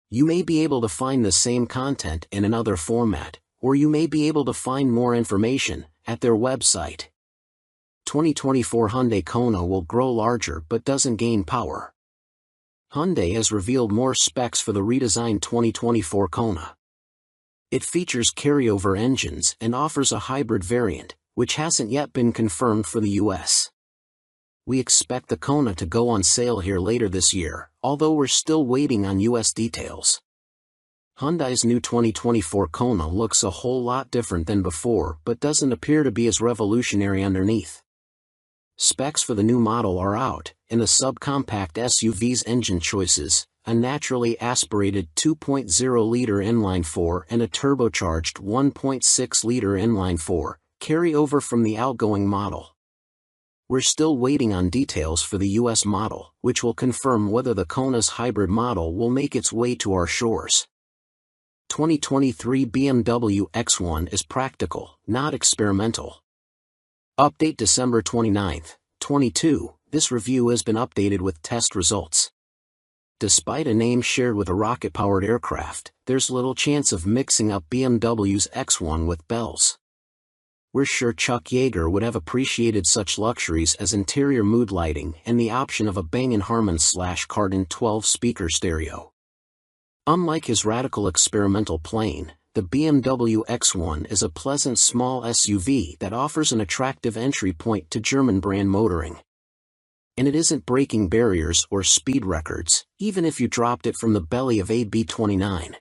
You may be able to find the same content in another format, or you may be able to find more information at their website. 2024 Hyundai Kona will grow larger but doesn't gain power. Hyundai has revealed more specs for the redesigned 2024 Kona. It features carryover engines and offers a hybrid variant, which hasn't yet been confirmed for the US. We expect the Kona to go on sale here later this year, although we're still waiting on US details. Hyundai's new 2024 Kona looks a whole lot different than before but doesn't appear to be as revolutionary underneath. Specs for the new model are out, and the subcompact SUV's engine choices, a naturally aspirated 2.0-liter inline-4 and a turbocharged 1.6-liter inline-4, carry over from the outgoing model. We're still waiting on details for the US model, which will confirm whether the Kona's hybrid model will make its way to our shores. 2023 BMW X1 is practical, not experimental. Update December 29, 22. This review has been updated with test results. Despite a name shared with a rocket-powered aircraft, there's little chance of mixing up BMW's X1 with Bell's. We're sure Chuck Yeager would have appreciated such luxuries as interior mood lighting and the option of a Bang & Harman/Kardon 12-speaker stereo. Unlike his radical experimental plane, the BMW X1 is a pleasant small SUV that offers an attractive entry point to German brand motoring. And it isn't breaking barriers or speed records, even if you dropped it from the belly of a B29.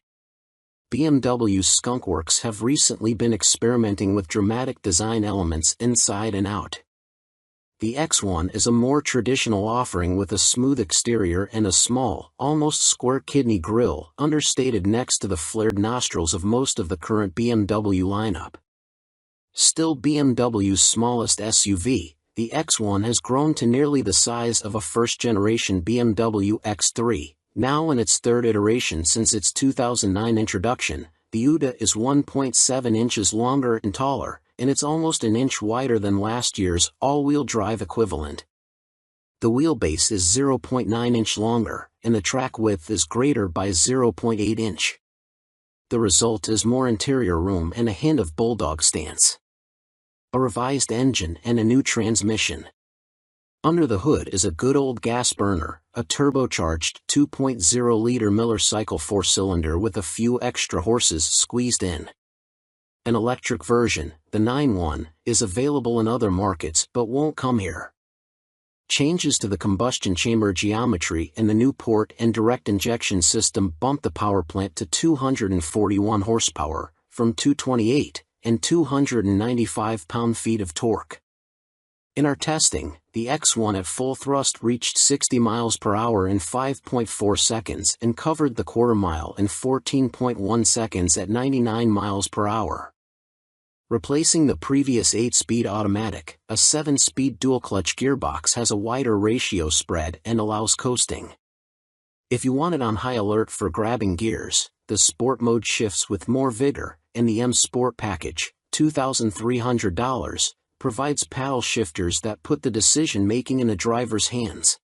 BMW's skunkworks have recently been experimenting with dramatic design elements inside and out. The X1 is a more traditional offering with a smooth exterior and a small, almost square kidney grille understated next to the flared nostrils of most of the current BMW lineup. Still BMW's smallest SUV, the X1 has grown to nearly the size of a first-generation BMW X3. Now in its third iteration since its 2009 introduction, the UDA is 1.7 inches longer and taller, and it's almost an inch wider than last year's all-wheel drive equivalent. The wheelbase is 0.9 inch longer, and the track width is greater by 0.8 inch. The result is more interior room and a hint of bulldog stance. A revised engine and a new transmission. Under the hood is a good old gas burner, a turbocharged 2.0-liter Miller cycle 4-cylinder with a few extra horses squeezed in. An electric version, the 9.1, is available in other markets but won't come here. Changes to the combustion chamber geometry and the new port and direct injection system bump the power plant to 241 horsepower, from 228, and 295 pound-feet of torque. In our testing, the X1 at full thrust reached 60 miles per hour in 5.4 seconds and covered the quarter mile in 14.1 seconds at 99 miles per hour. Replacing the previous 8-speed automatic, a 7-speed dual-clutch gearbox has a wider ratio spread and allows coasting. If you want it on high alert for grabbing gears, the Sport mode shifts with more vigor, and the M Sport package, $2,300, provides paddle shifters that put the decision-making in the driver's hands.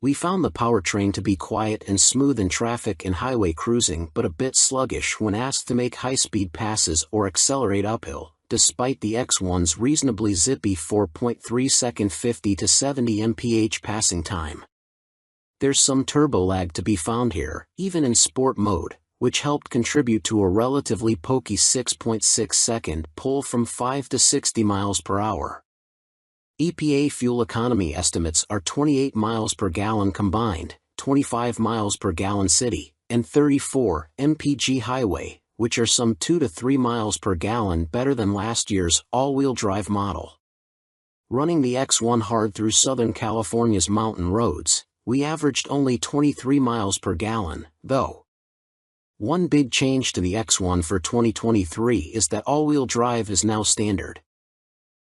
We found the powertrain to be quiet and smooth in traffic and highway cruising but a bit sluggish when asked to make high-speed passes or accelerate uphill, despite the X1's reasonably zippy 4.3-second 50 to 70 mph passing time. There's some turbo lag to be found here, even in Sport mode, which helped contribute to a relatively pokey 6.6-second pull from 5 to 60 miles per hour. EPA fuel economy estimates are 28 miles per gallon combined, 25 miles per gallon city, and 34 mpg highway, which are some 2 to 3 miles per gallon better than last year's all-wheel drive model. Running the X1 hard through Southern California's mountain roads, we averaged only 23 miles per gallon, though. One big change to the X1 for 2023 is that all-wheel drive is now standard.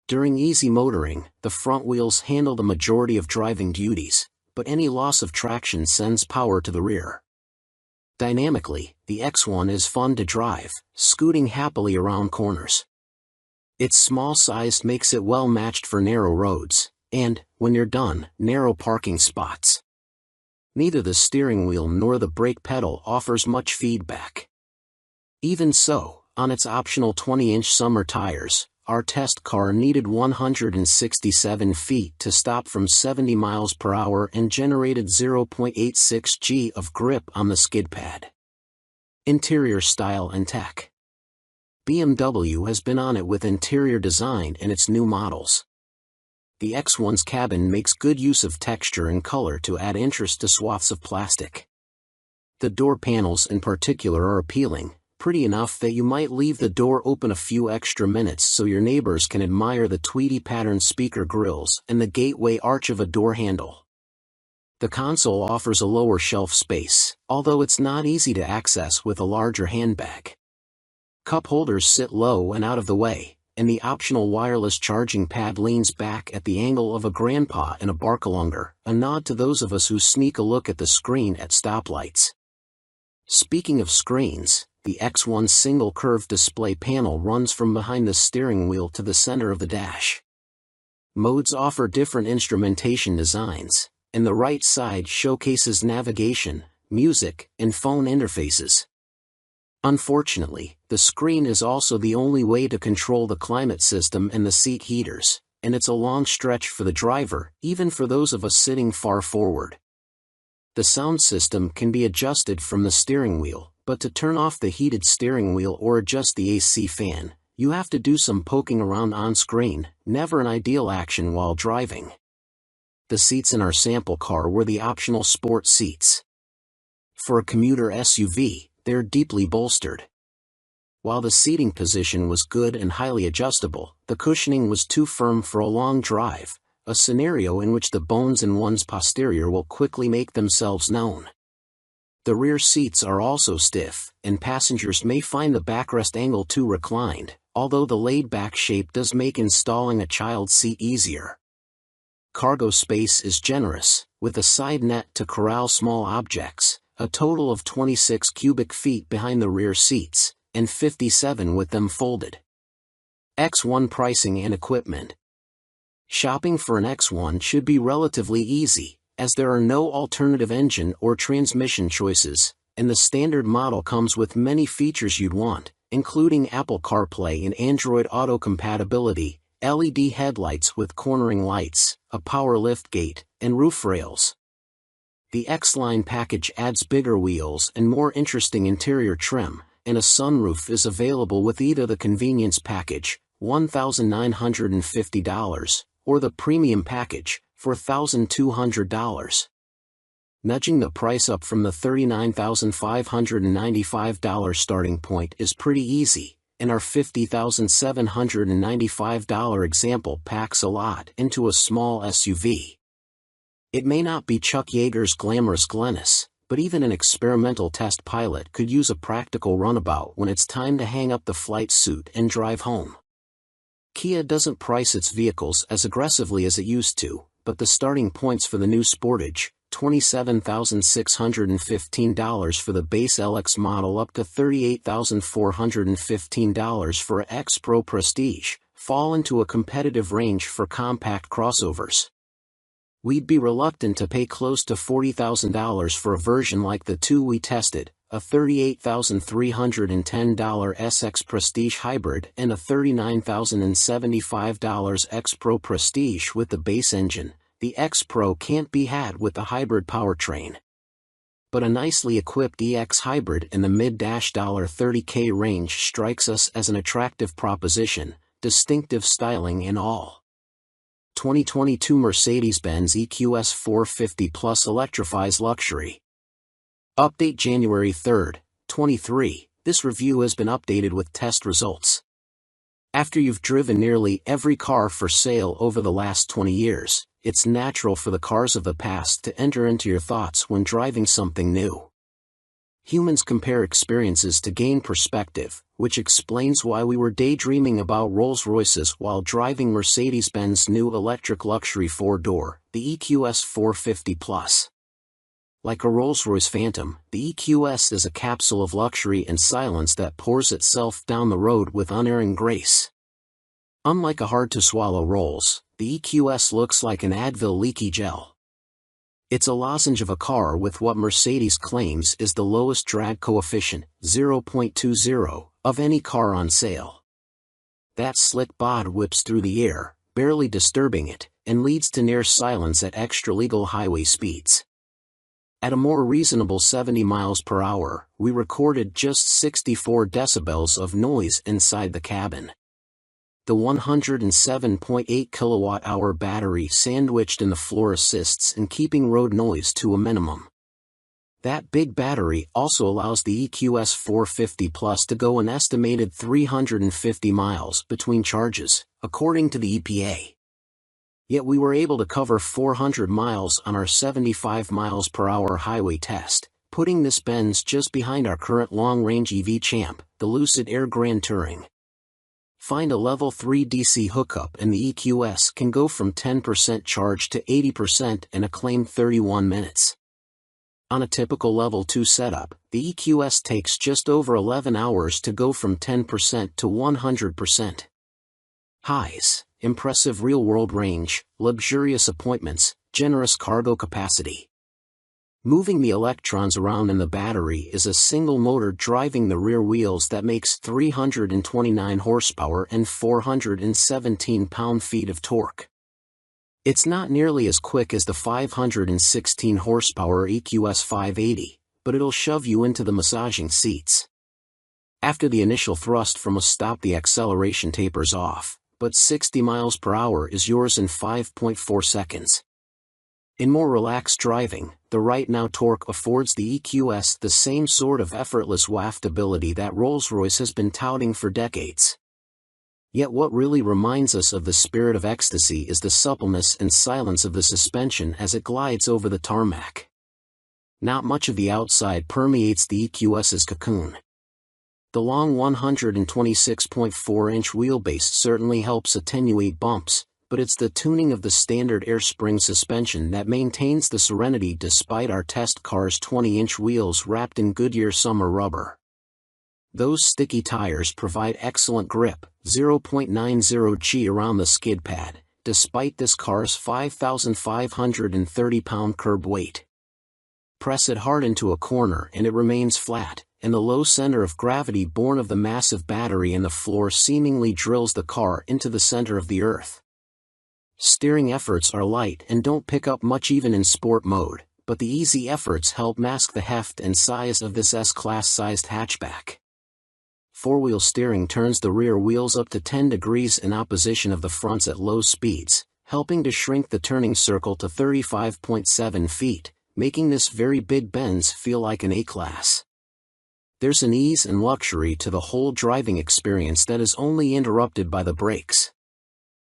During easy motoring, the front wheels handle the majority of driving duties, but any loss of traction sends power to the rear. Dynamically, the X1 is fun to drive, scooting happily around corners. Its small size makes it well matched for narrow roads, and, when you're done, narrow parking spots. Neither the steering wheel nor the brake pedal offers much feedback. Even so, on its optional 20-inch summer tires, our test car needed 167 feet to stop from 70 miles per hour and generated 0.86 g of grip on the skid pad. Interior style and tech. BMW has been on it with interior design in its new models. The X1's cabin makes good use of texture and color to add interest to swaths of plastic. The door panels in particular are appealing, pretty enough that you might leave the door open a few extra minutes so your neighbors can admire the Tweety patterned speaker grills and the gateway arch of a door handle. The console offers a lower shelf space, although it's not easy to access with a larger handbag. Cup holders sit low and out of the way, and the optional wireless charging pad leans back at the angle of a grandpa in a Barcalounger, a nod to those of us who sneak a look at the screen at stoplights. Speaking of screens, the X1's single curved display panel runs from behind the steering wheel to the center of the dash. Modes offer different instrumentation designs, and the right side showcases navigation, music, and phone interfaces. Unfortunately, the screen is also the only way to control the climate system and the seat heaters, and it's a long stretch for the driver, even for those of us sitting far forward. The sound system can be adjusted from the steering wheel, but to turn off the heated steering wheel or adjust the AC fan, you have to do some poking around on screen, never an ideal action while driving. The seats in our sample car were the optional sport seats. For a commuter SUV, they're deeply bolstered. While the seating position was good and highly adjustable, the cushioning was too firm for a long drive, a scenario in which the bones in one's posterior will quickly make themselves known. The rear seats are also stiff, and passengers may find the backrest angle too reclined, although the laid-back shape does make installing a child seat easier. Cargo space is generous, with a side net to corral small objects, a total of 26 cubic feet behind the rear seats, and 57 with them folded. X1 pricing and equipment. Shopping for an X1 should be relatively easy, as there are no alternative engine or transmission choices, and the standard model comes with many features you'd want, including Apple CarPlay and Android Auto compatibility, LED headlights with cornering lights, a power liftgate, and roof rails. The X-Line package adds bigger wheels and more interesting interior trim, and a sunroof is available with either the convenience package, $1,950, or the premium package, for $1,200. Nudging the price up from the $39,595 starting point is pretty easy, and our $50,795 example packs a lot into a small SUV. It may not be Chuck Yeager's glamorous Glennis, but even an experimental test pilot could use a practical runabout when it's time to hang up the flight suit and drive home. Kia doesn't price its vehicles as aggressively as it used to, but the starting points for the new Sportage, $27,615 for the base LX model up to $38,415 for a X Pro Prestige, fall into a competitive range for compact crossovers. We'd be reluctant to pay close to $40,000 for a version like the two we tested, a $38,310 SX Prestige Hybrid and a $39,075 X Pro Prestige with the base engine. The X Pro can't be had with the hybrid powertrain. But a nicely equipped EX Hybrid in the mid-$30K range strikes us as an attractive proposition, distinctive styling and all. 2022 Mercedes-Benz EQS 450 Plus electrifies luxury. Update January 3, 23. This review has been updated with test results. After you've driven nearly every car for sale over the last 20 years, it's natural for the cars of the past to enter into your thoughts when driving something new. Humans compare experiences to gain perspective, which explains why we were daydreaming about Rolls-Royces while driving Mercedes-Benz new electric luxury four-door, the EQS 450 Plus. Like a Rolls-Royce Phantom, the EQS is a capsule of luxury and silence that pours itself down the road with unerring grace. Unlike a hard-to-swallow Rolls, the EQS looks like an Advil leaky gel. It's a lozenge of a car with what Mercedes claims is the lowest drag coefficient, 0.20, of any car on sale. That slick bod whips through the air, barely disturbing it, and leads to near silence at extra-legal highway speeds. At a more reasonable 70 miles per hour, we recorded just 64 decibels of noise inside the cabin. The 107.8 kilowatt-hour battery sandwiched in the floor assists in keeping road noise to a minimum. That big battery also allows the EQS 450 Plus to go an estimated 350 miles between charges, according to the EPA. Yet we were able to cover 400 miles on our 75 miles per hour highway test, putting this Benz just behind our current long-range EV champ, the Lucid Air Grand Touring. Find a level 3 DC hookup and the EQS can go from 10% charge to 80% in a claimed 31 minutes. On a typical level 2 setup, the EQS takes just over 11 hours to go from 10% to 100%. Highs: impressive real-world range, luxurious appointments, generous cargo capacity. Moving the electrons around in the battery is a single motor driving the rear wheels that makes 329 horsepower and 417 pound-feet of torque. It's not nearly as quick as the 516 horsepower EQS 580, but it'll shove you into the massaging seats. After the initial thrust from a stop, the acceleration tapers off, but 60 miles per hour is yours in 5.4 seconds. In more relaxed driving, the Right Now torque affords the EQS the same sort of effortless waftability that Rolls-Royce has been touting for decades. Yet what really reminds us of the spirit of ecstasy is the suppleness and silence of the suspension as it glides over the tarmac. Not much of the outside permeates the EQS's cocoon. The long 126.4-inch wheelbase certainly helps attenuate bumps, but it's the tuning of the standard air spring suspension that maintains the serenity despite our test car's 20-inch wheels wrapped in Goodyear summer rubber. Those sticky tires provide excellent grip, 0.90 G around the skid pad, despite this car's 5,530-pound curb weight. Press it hard into a corner and it remains flat, and the low center of gravity born of the massive battery in the floor seemingly drills the car into the center of the earth. Steering efforts are light and don't pick up much even in sport mode, but the easy efforts help mask the heft and size of this S-Class sized hatchback. Four-wheel steering turns the rear wheels up to 10 degrees in opposition of the fronts at low speeds, helping to shrink the turning circle to 35.7 feet, making this very big Benz feel like an A-Class. There's an ease and luxury to the whole driving experience that is only interrupted by the brakes.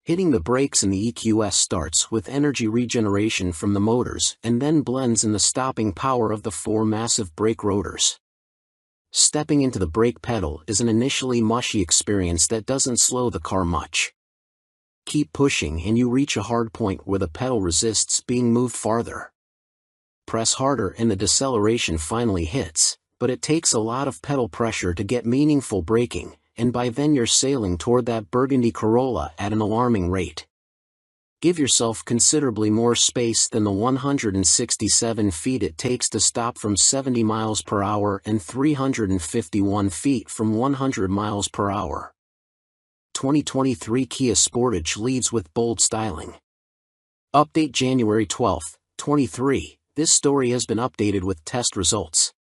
Hitting the brakes in the EQS starts with energy regeneration from the motors and then blends in the stopping power of the four massive brake rotors. Stepping into the brake pedal is an initially mushy experience that doesn't slow the car much. Keep pushing and you reach a hard point where the pedal resists being moved farther. Press harder and the deceleration finally hits, but it takes a lot of pedal pressure to get meaningful braking, and by then you're sailing toward that burgundy Corolla at an alarming rate. Give yourself considerably more space than the 167 feet it takes to stop from 70 miles per hour and 351 feet from 100 miles per hour. 2023 Kia Sportage leads with bold styling. Update January 12, 23. This story has been updated with test results.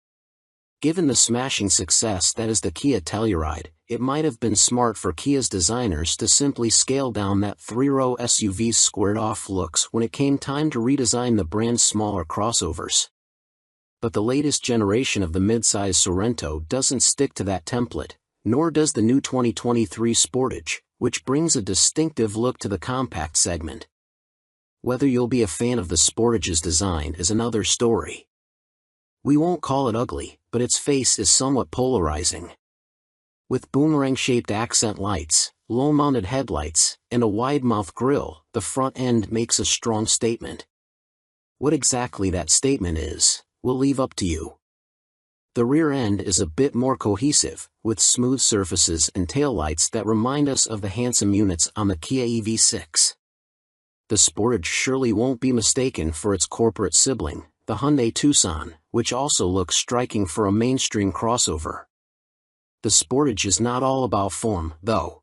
Given the smashing success that is the Kia Telluride, it might have been smart for Kia's designers to simply scale down that three-row SUV's squared-off looks when it came time to redesign the brand's smaller crossovers. But the latest generation of the midsize Sorento doesn't stick to that template, nor does the new 2023 Sportage, which brings a distinctive look to the compact segment. Whether you'll be a fan of the Sportage's design is another story. We won't call it ugly, but its face is somewhat polarizing. With boomerang-shaped accent lights, low-mounted headlights, and a wide-mouth grille, the front end makes a strong statement. What exactly that statement is, we'll leave up to you. The rear end is a bit more cohesive, with smooth surfaces and taillights that remind us of the handsome units on the Kia EV6. The Sportage surely won't be mistaken for its corporate sibling, the Hyundai Tucson, which also looks striking for a mainstream crossover. The Sportage is not all about form, though.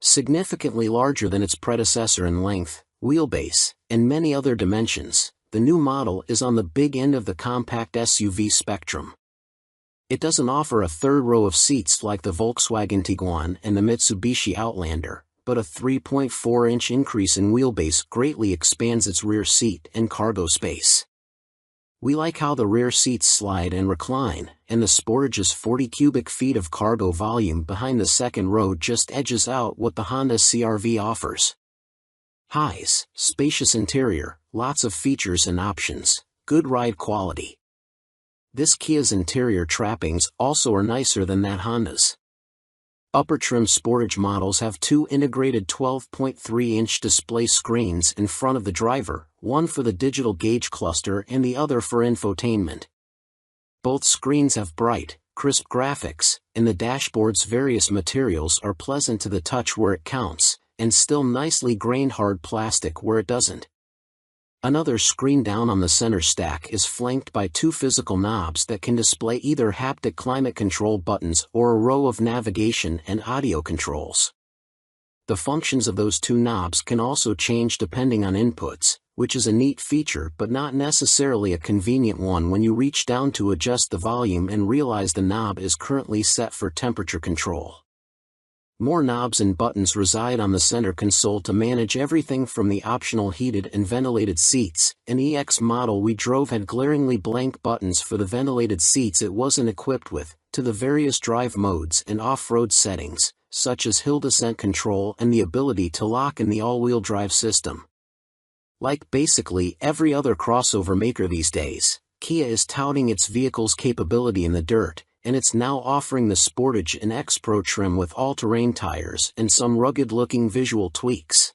Significantly larger than its predecessor in length, wheelbase, and many other dimensions, the new model is on the big end of the compact SUV spectrum. It doesn't offer a third row of seats like the Volkswagen Tiguan and the Mitsubishi Outlander, but a 3.4-inch increase in wheelbase greatly expands its rear seat and cargo space. We like how the rear seats slide and recline, and the Sportage's 40 cubic feet of cargo volume behind the second row just edges out what the Honda CR-V offers. Highs, spacious interior, lots of features and options, good ride quality. This Kia's interior trappings also are nicer than that Honda's. Upper trim Sportage models have two integrated 12.3-inch display screens in front of the driver, one for the digital gauge cluster and the other for infotainment. Both screens have bright, crisp graphics, and the dashboard's various materials are pleasant to the touch where it counts, and still nicely grained hard plastic where it doesn't. Another screen down on the center stack is flanked by two physical knobs that can display either haptic climate control buttons or a row of navigation and audio controls. The functions of those two knobs can also change depending on inputs, which is a neat feature but not necessarily a convenient one when you reach down to adjust the volume and realize the knob is currently set for temperature control. More knobs and buttons reside on the center console to manage everything from the optional heated and ventilated seats. An EX model we drove had glaringly blank buttons for the ventilated seats it wasn't equipped with, to the various drive modes and off-road settings, such as hill descent control and the ability to lock in the all-wheel drive system. Like basically every other crossover maker these days, Kia is touting its vehicle's capability in the dirt, and it's now offering the Sportage an X Pro trim with all-terrain tires and some rugged-looking visual tweaks.